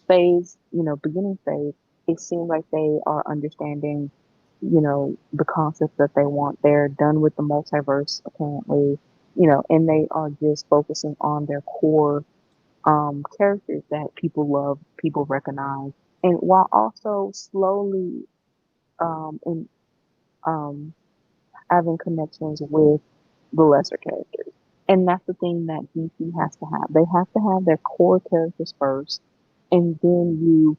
phase, beginning phase, it seems like they are understanding, the concept that they want. They're done with the multiverse, apparently, and they are just focusing on their core characters that people love, people recognize, and while also slowly in um, having connections with the lesser characters. And that's the thing that DC has to have. They have to have their core characters first, and then you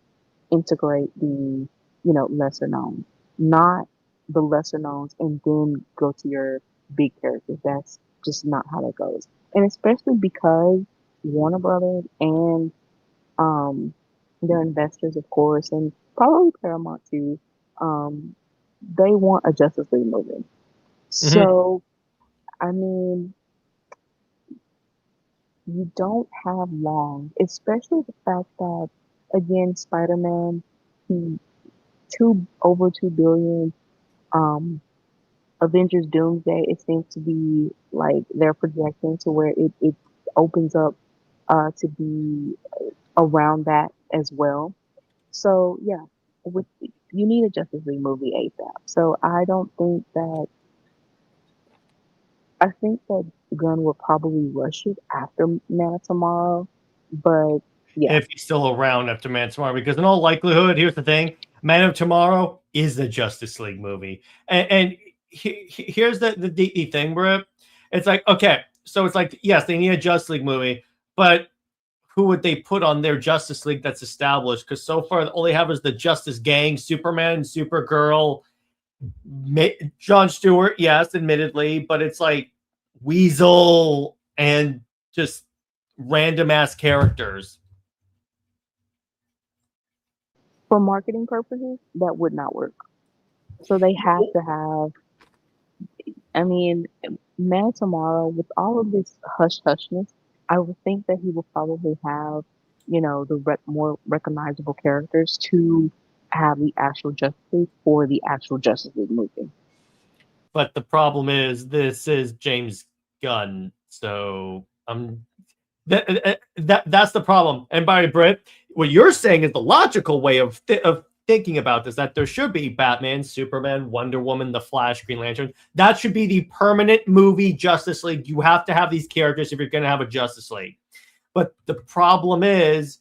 integrate the, lesser known, not the lesser knowns, and then go to your big characters. That's just not how that goes. And especially because Warner Brothers and um, their investors, of course, and probably Paramount too. Um, they want a Justice League movie. Mhm. So, I mean, you don't have long, especially the fact that, again, Spider-Man, he two over 2 billion. Um, Avengers Doomsday, it seems to be like they're projecting to where it opens up to be around that as well. So yeah, with you need a Justice League movie ASAP. So I don't think that I think that Gunn will probably rush it after Man of Tomorrow, but yeah, If he's still around after Man of Tomorrow, because in all likelihood, here's the thing: Man of Tomorrow is the Justice League movie, and here's the thing, Britt. It's like, okay, so it's like, yes, they need a Justice League movie, but who would they put on their Justice League that's established? Because so far, all they have is the Justice Gang, Superman, Supergirl, John Stewart, yes, admittedly, but it's like Weasel and just random ass characters. for marketing purposes, that would not work. So they have to have. I mean, Man Tomorrow, with all of this hush hushness, I would think that he will probably have, the more recognizable characters to have the actual Justice League for the actual Justice League movie. But the problem is, this is James Gunn, so that's the problem. And by Britt, what you're saying is the logical way of thinking about this, that there should be Batman, Superman, Wonder Woman, The Flash, Green Lantern. That should be the permanent movie Justice League. You have to have these characters if you're going to have a Justice League. But the problem is,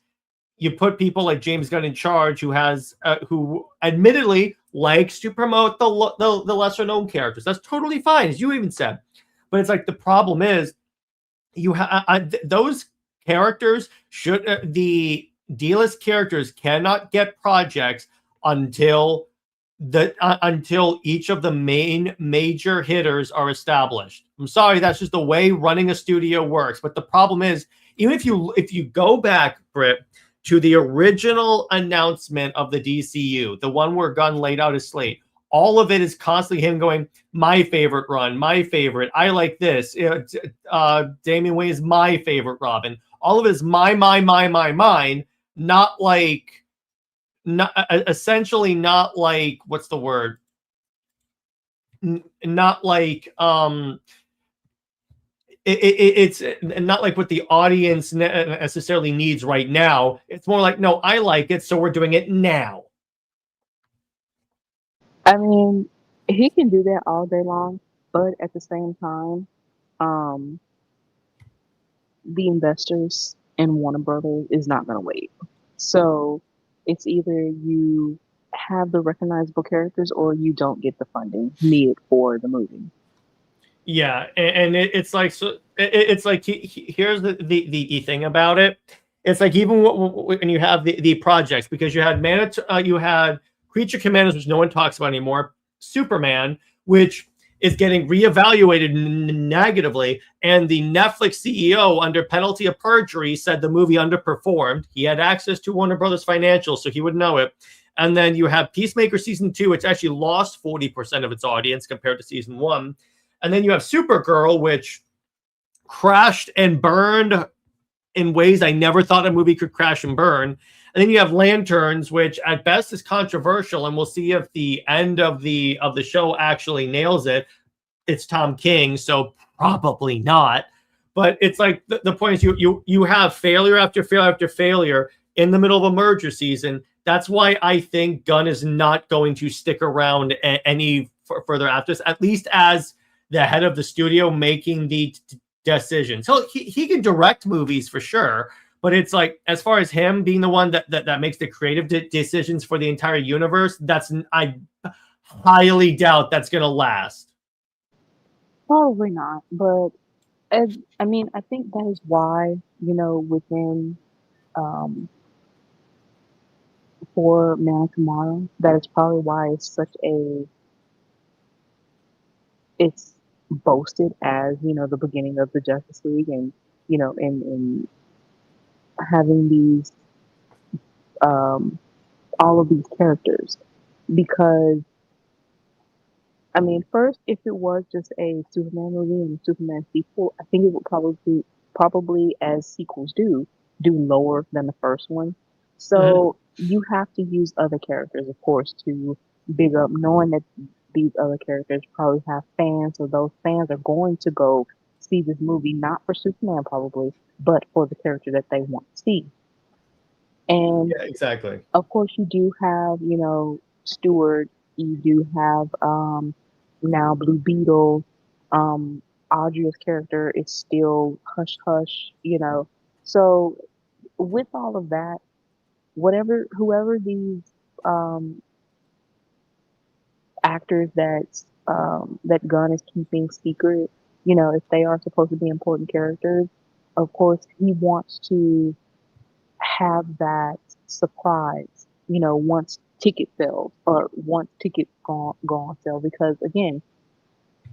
you put people like James Gunn in charge, who admittedly likes to promote the lesser known characters. That's totally fine, as you even said. But it's like, the problem is, you have those characters should the D-list characters cannot get projects until until each of the main major hitters are established. I'm sorry, that's just the way running a studio works. But the problem is, even if you go back, Britt, to the original announcement of the DCU, the one where Gunn laid out his slate, all of it is constantly him going, my favorite run, my favorite, I like this. Damian Wayne is my favorite Robin. All of it is mine, not like, essentially not like, what's the word? Not like, it's not like what the audience necessarily needs right now. It's more like, no, I like it, so we're doing it now. I mean, he can do that all day long, but at the same time, um, the investors in Warner Brothers is not going to wait. So it's either you have the recognizable characters or you don't get the funding needed for the movie. Yeah, and it's like, so it's like, here's the thing about it. It's like, even when you have the projects, because you had you had Creature Commandos, which no one talks about anymore, Superman, which is getting reevaluated negatively, and the Netflix CEO, under penalty of perjury, said the movie underperformed. He had access to Warner Brothers financials, so he would know it. And then you have Peacemaker season 2, which actually lost 40% of its audience compared to season 1. And then you have Supergirl, which crashed and burned in ways I never thought a movie could crash and burn. And then you have Lanterns, which at best is controversial, and we'll see if the end of the show actually nails it. It's Tom King, so probably not. But it's like, the point is, you have failure after failure after failure in the middle of a merger season. That's why I think Gunn is not going to stick around any further after this, at least as the head of the studio making the decisions. He can direct movies for sure, but it's like, as far as him being the one that makes the creative decisions for the entire universe, I highly doubt that's going to last. Probably not, but I mean, I think that is why, within um, for Man of Tomorrow, that is probably why it's boasted as, the beginning of the Justice League, and, and having these all of these characters because I mean, first, if it was just a Superman movie and a Superman sequel, I think it would probably as sequels do lower than the first one. Mhm. So you have to use other characters, of course, to big up, knowing that these other characters probably have fans, so those fans are going to go see this movie not for Superman probably, but for the character that they want to see. And Yeah, exactly. of course, you do have, Stewart. You do have now Blue Beetle. Audrey's character is still hush hush. So with all of that, whoever these um, actors that Gunn is keeping secret, if they are supposed to be important characters, of course he wants to have that surprise, once ticket sales or once tickets go on sale. Because again,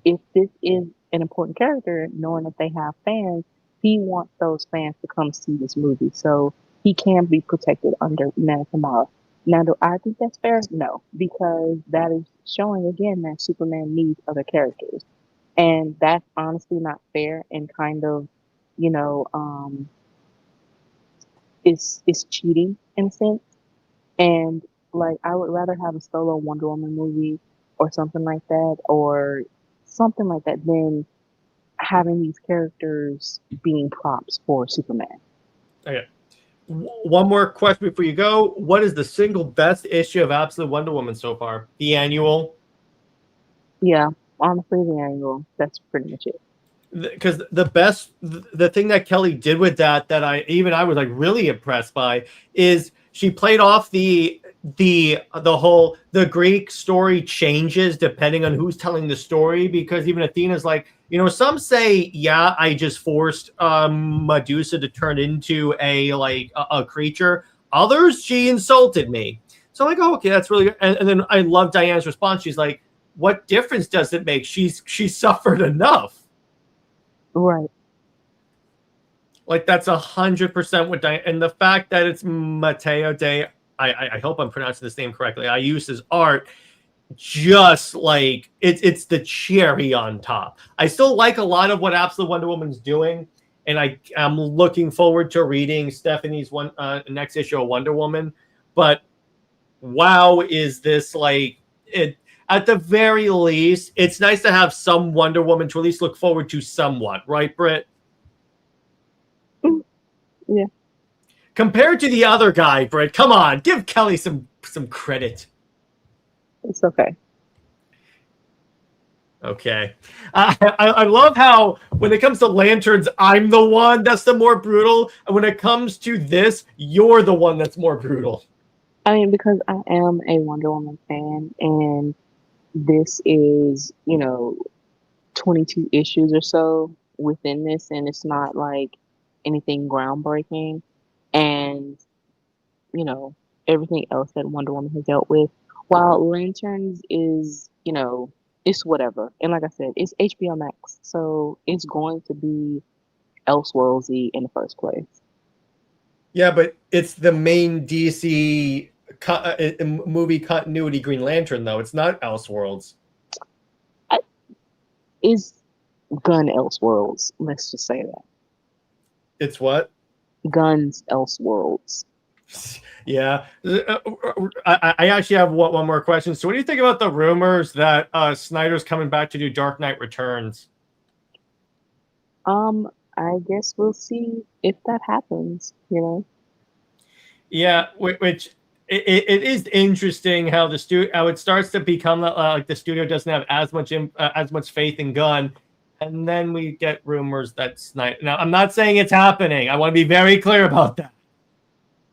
if this is an important character, knowing that they have fans, he wants those fans to come see this movie. So he can be protected under Man of Tomorrow. Now, do I think that's fair? No, because that is showing again that Superman needs other characters. And that's honestly not fair and kind of, you know, um, is cheating in a sense. And like I would rather have a solo Wonder Woman movie or something like that than having these characters being props for Superman. Okay. One more question before you go. What is the single best issue of Absolute Wonder Woman so far? The annual? Yeah, honestly the angle, that's pretty much it. Because the thing that Kelly did with that I was like really impressed by is she played off the Greek story changes depending on who's telling the story, because even Athena's like, some say, yeah, I just forced Medusa to turn into a creature. Others, she insulted me. So I'm like, oh, okay, that's really good. And then I love Diana's response. She's like, what difference does it make? She suffered enough. Right. Like that's 100% what Diane, and the fact that it's Matteo de, I hope I'm pronouncing this name correctly. I use his art, just like it's the cherry on top. I still like a lot of what Absolute Wonder Woman's doing, and I'm looking forward to reading Stephanie's next issue of Wonder Woman. But wow, is this like it? At the very least, it's nice to have some Wonder Woman to at least look forward to somewhat, right, Britt? Yeah. Compared to the other guy, Britt, come on, give Kelly some credit. It's okay. Okay. I love how when it comes to lanterns, I'm the one that's the more brutal. And when it comes to this, you're the one that's more brutal. I mean, because I am a Wonder Woman fan and this is, 22 issues or so within this, and it's not like anything groundbreaking. And, you know, everything else that Wonder Woman has dealt with, while Lanterns is, it's whatever. And like I said, it's HBO Max, so it's going to be Elseworldsy in the first place. Yeah, but it's the main DC movie continuity Green Lantern, though. It's not Elseworlds. Is Gun Elseworlds? Let's just say that. It's what? Guns Elseworlds. Yeah. I actually have one more question. So what do you think about the rumors that Snyder's coming back to do Dark Knight Returns? I guess we'll see if that happens, Yeah, which it is interesting how how it starts to become like the studio doesn't have as much faith in Gunn, and then we get rumors that Snyder. Now, I'm not saying it's happening. I want to be very clear about that.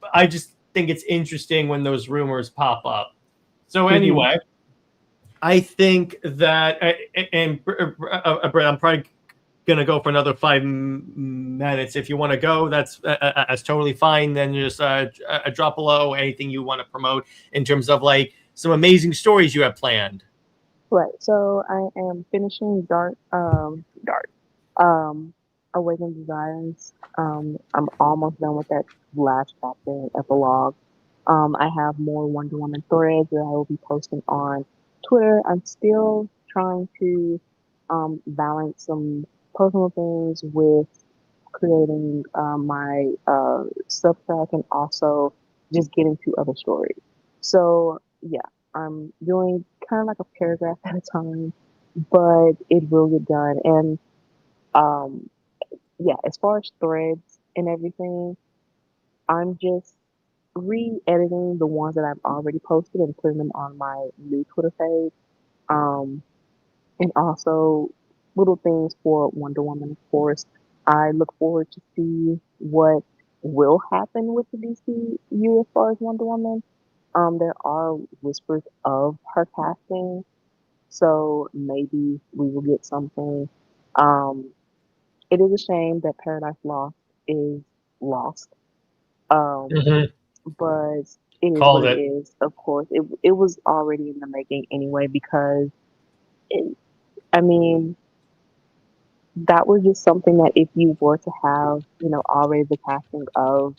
But I just think it's interesting when those rumors pop up. So anyway, I think that, and Brett, I'm probably gonna go for another 5 minutes. If you want to go, that's totally fine. Then just drop below anything you want to promote in terms of like some amazing stories you have planned. Right. So I am finishing Awakened Desires. I'm almost done with that last chapter and epilogue. I have more Wonder Woman threads that I will be posting on Twitter. I'm still trying to balance some personal things with creating my Substack and also just getting to other stories. So yeah, I'm doing kind of like a paragraph at a time, but it will get done. And um, yeah, as far as threads and everything, I'm just re-editing the ones that I've already posted and putting them on my new Twitter page. Um, and also little things for Wonder Woman, of course. I look forward to see what will happen with the DCU as far as Wonder Woman. There are whispers of her casting, so maybe we will get something. Um, it is a shame that Paradise Lost is lost. Um, Mhm. but it is what Called it it. is. Of course, it was already in the making anyway because it, I mean that was just something that if you were to have, already the casting of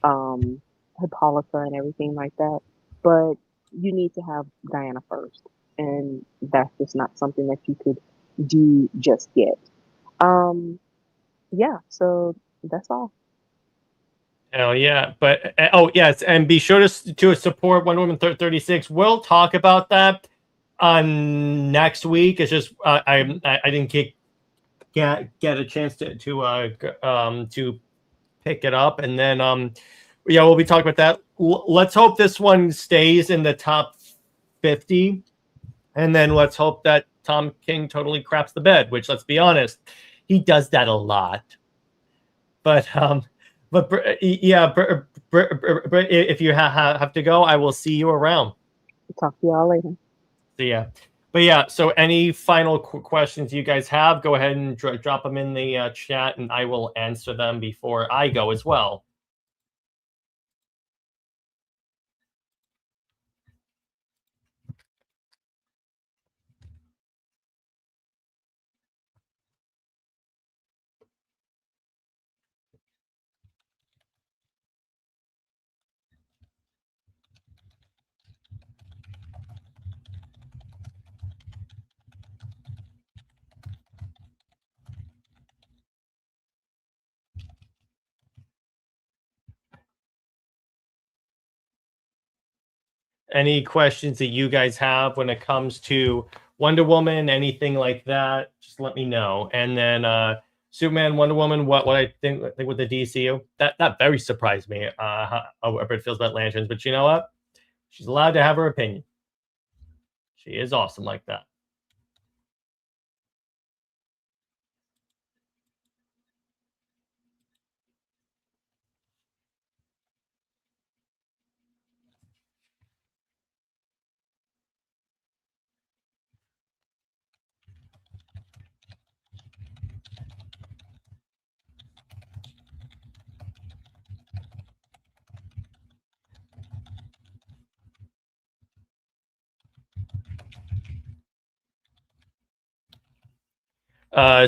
um Hippolyta and everything like that, but you need to have Diana first, and that's just not something that you could do just yet. Um, yeah, so that's all. Hell yeah. But oh yes, and be sure to support Wonder Woman 36. We'll talk about that on next week. It's just I didn't get a chance to pick it up, and then yeah, we'll be talking about that. Let's hope this one stays in the top 50, and then let's hope that Tom King totally craps the bed, which, let's be honest, he does that a lot. But yeah, if you have to go, I will see you around. Talk to y'all later. See ya. But yeah, so any final questions you guys have, go ahead and drop them in the chat, and I will answer them before I go as well. Any questions that you guys have when it comes to Wonder Woman, anything like that, just let me know. And then Superman, Wonder Woman, what I think with the DCU, that very surprised me. How Everett feels about lanterns, but you know what? She's allowed to have her opinion. She is awesome like that.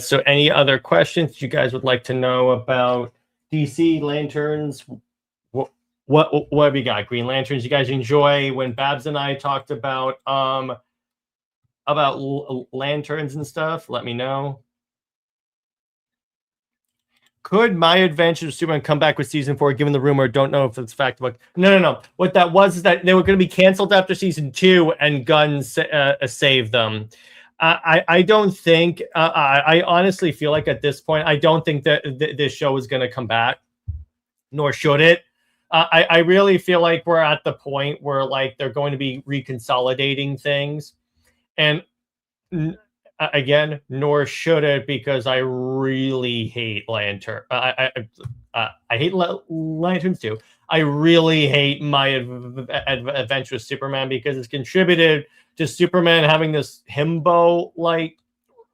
So any other questions you guys would like to know about DC lanterns? What have you got? Green Lanterns. You guys enjoy when Babs and I talked about lanterns and stuff? Let me know. Could My Adventures of Superman come back with season 4? Given the rumor, don't know if it's fact. But no. What that was is that they were going to be canceled after season 2, and Gunn saved them. I don't think. I honestly feel like at this point, I don't think that this show is going to come back, nor should it. I really feel like we're at the point where like they're going to be reconsolidating things, and again, nor should it, because I really hate Lantern. I hate Lanterns too. I really hate My Adventure with Superman because it's contributed to Superman having this himbo like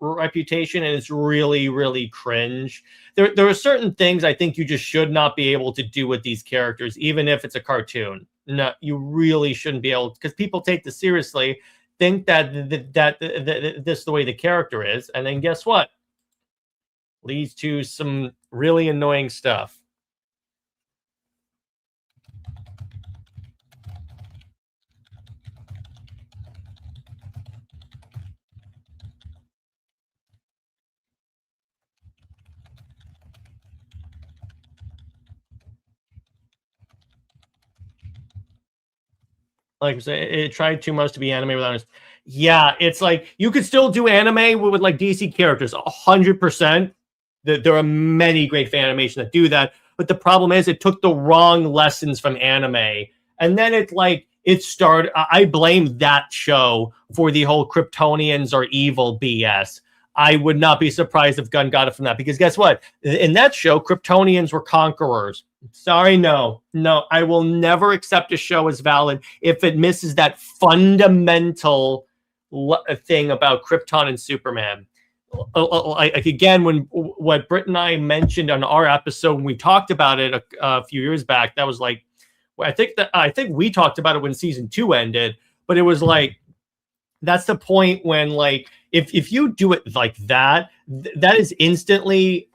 reputation, and it's really, really cringe. There are certain things I think you just should not be able to do with these characters, even if it's a cartoon. No, you really shouldn't be able, because people take this seriously, think that this is the way the character is, and then guess what? Leads to some really annoying stuff. Like I said, it tried too much to be anime without us. Yeah, it's like you could still do anime with like DC characters 100%. There are many great fan animation that do that, but the problem is it took the wrong lessons from anime, and then it started. I blame that show for the whole Kryptonians are evil BS. I would not be surprised if Gunn got it from that, because guess what? In that show, Kryptonians were conquerors. Sorry, no, I will never accept a show as valid if it misses that fundamental thing about Krypton and Superman. Like again, when what Britt and I mentioned on our episode when we talked about it a few years back, that was like, I think we talked about it when season 2 ended, but it was like, that's the point when like if you do it like that, that is instantly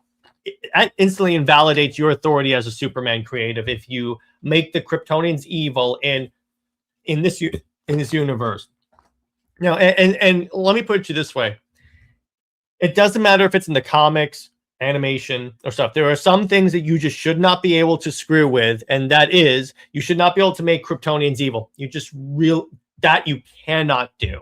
invalidates your authority as a Superman creative if you make the Kryptonians evil in this universe. Now, and let me put it to you this way. It doesn't matter if it's in the comics, animation, or stuff. There are some things that you just should not be able to screw with, and that is you should not be able to make Kryptonians evil. You cannot do.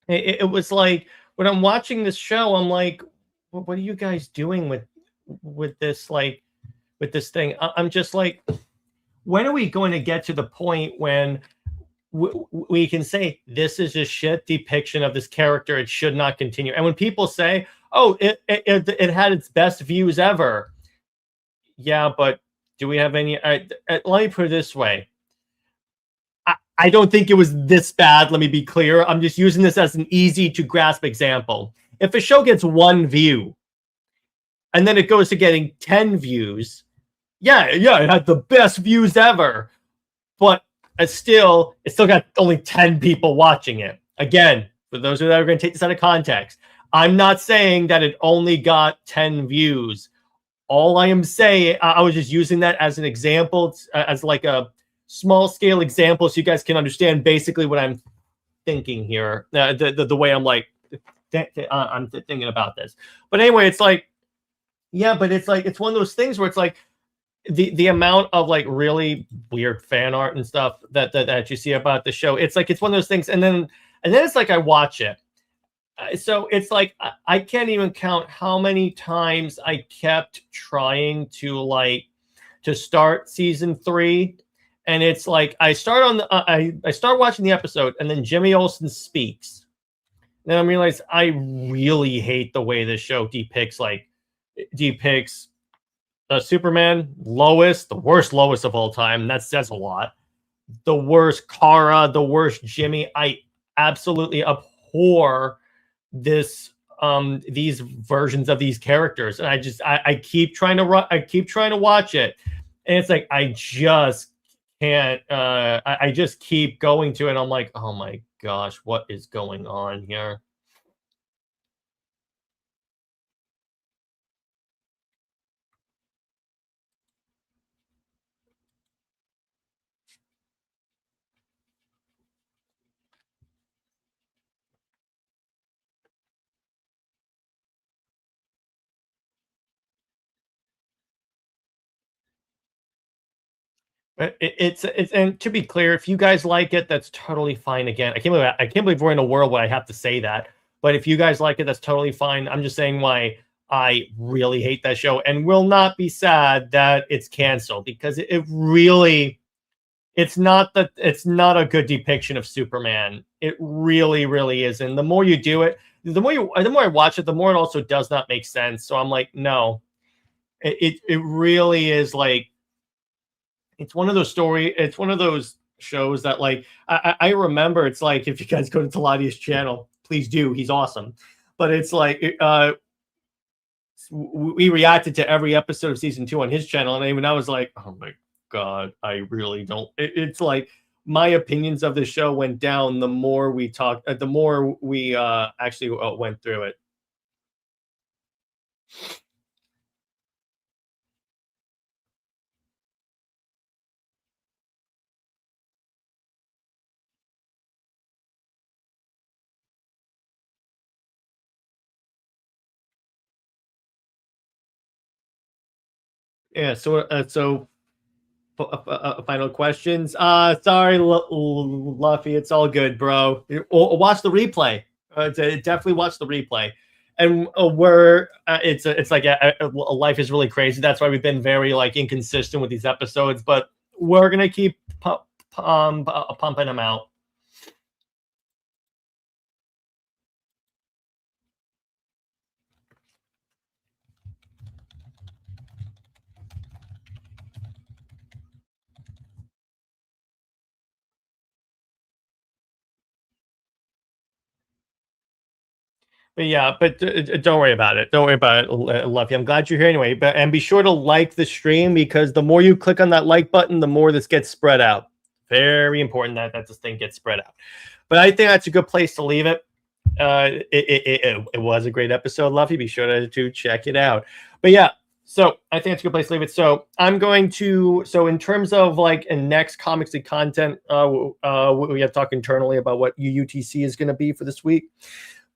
It was like when I'm watching this show, I'm like, what are you guys doing with this with this thing? I'm just like, when are we going to get to the point when we can say this is a shit depiction of this character? It should not continue. And when people say, "Oh, it had its best views ever," yeah, but do we have any? Let me put it this way. I don't think it was this bad. Let me be clear. I'm just using this as an easy to grasp example. If a show gets 1 view and then it goes to getting 10 views, yeah, it had the best views ever, but it still got only 10 people watching it. Again, for those that are going to take this out of context, I'm not saying that it only got 10 views. All I am saying, I was just using that as an example, as like a small scale example, so you guys can understand basically what I'm thinking here. The way I'm like, I'm thinking about this. But anyway, it's like, yeah, but it's like, it's one of those things where it's like the amount of like really weird fan art and stuff that you see about the show. It's like, it's one of those things. And then it's like, I watch it. So it's like, I can't even count how many times I kept trying to start season 3. And it's like I start watching the episode, and then Jimmy Olsen speaks. Then I realize I really hate the way this show depicts Superman, Lois, the worst Lois of all time. That says a lot. The worst Kara, the worst Jimmy. I absolutely abhor these versions of these characters, and I keep trying to watch it, and it's like I just can't. I just keep going to it. And I'm like, oh my gosh, what is going on here? It's and to be clear, if you guys like it, that's totally fine. Again, I can't believe we're in a world where I have to say that. But if you guys like it, that's totally fine. I'm just saying why I really hate that show and will not be sad that it's canceled, because it really, it's not a good depiction of Superman. It really, really is. And the more you do it, the more I watch it, the more it also does not make sense. So I'm like, no, it really is like, it's one of those shows that like I remember. It's like, if you guys go to Taladia's channel, please do. He's awesome. But it's like we reacted to every episode of season 2 on his channel, and even I was like, oh my god, I really don't. It's like my opinions of the show went down the more we talked, the more we actually went through it. Yeah. So final questions. Sorry, Luffy. It's all good, bro. Watch the replay. Definitely watch the replay. And it's like life is really crazy. That's why we've been very like inconsistent with these episodes, but we're gonna keep pumping them out. But yeah, but don't worry about it. Don't worry about it, Luffy. I'm glad you're here anyway. And be sure to like the stream, because the more you click on that like button, the more this gets spread out. Very important that this thing gets spread out. But I think that's a good place to leave it. It was a great episode, Luffy. Be sure to check it out. But yeah, so I think it's a good place to leave it. So I'm going to, so in terms of like a next comics and content, we have to talk internally about what UTC is going to be for this week.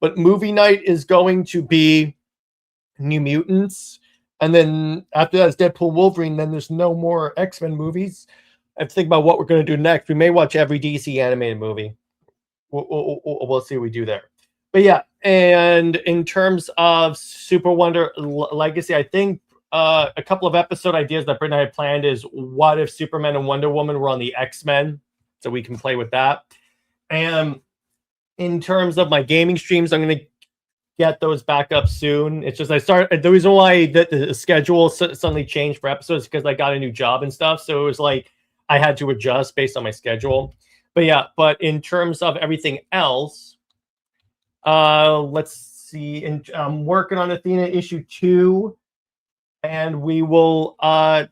But movie night is going to be New Mutants. And then after that is Deadpool Wolverine. Then there's no more X-Men movies. I have to think about what we're going to do next. We may watch every DC animated movie. We'll see what we do there. But yeah, and in terms of Super Wonder Legacy, I think a couple of episode ideas that Britt and I had planned is, what if Superman and Wonder Woman were on the X-Men? So we can play with that. And in terms of my gaming streams, I'm going to get those back up soon. It's just the reason why the schedule suddenly changed for episodes, because I got a new job and stuff. So it was like I had to adjust based on my schedule. But yeah, but in terms of everything else, let's see. I'm working on Athena issue 2. And we will,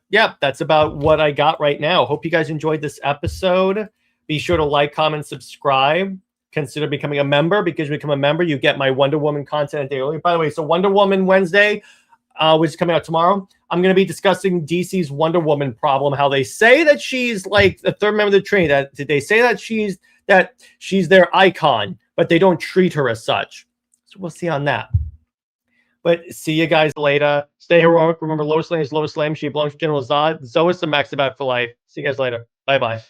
yeah, that's about what I got right now. Hope you guys enjoyed this episode. Be sure to like, comment, subscribe. Consider becoming a member, because you become a member, you get my Wonder Woman content a day early. By the way, so Wonder Woman Wednesday, which is coming out tomorrow, I'm going to be discussing DC's Wonder Woman problem, how they say that she's like the third member of the Trinity, that they say that she's their icon, but they don't treat her as such. So we'll see on that. But see you guys later. Stay heroic. Remember, Lois Lane is Lois Lane. She belongs to General Zod. Zoe is the Maxibat for life. See you guys later. Bye-bye.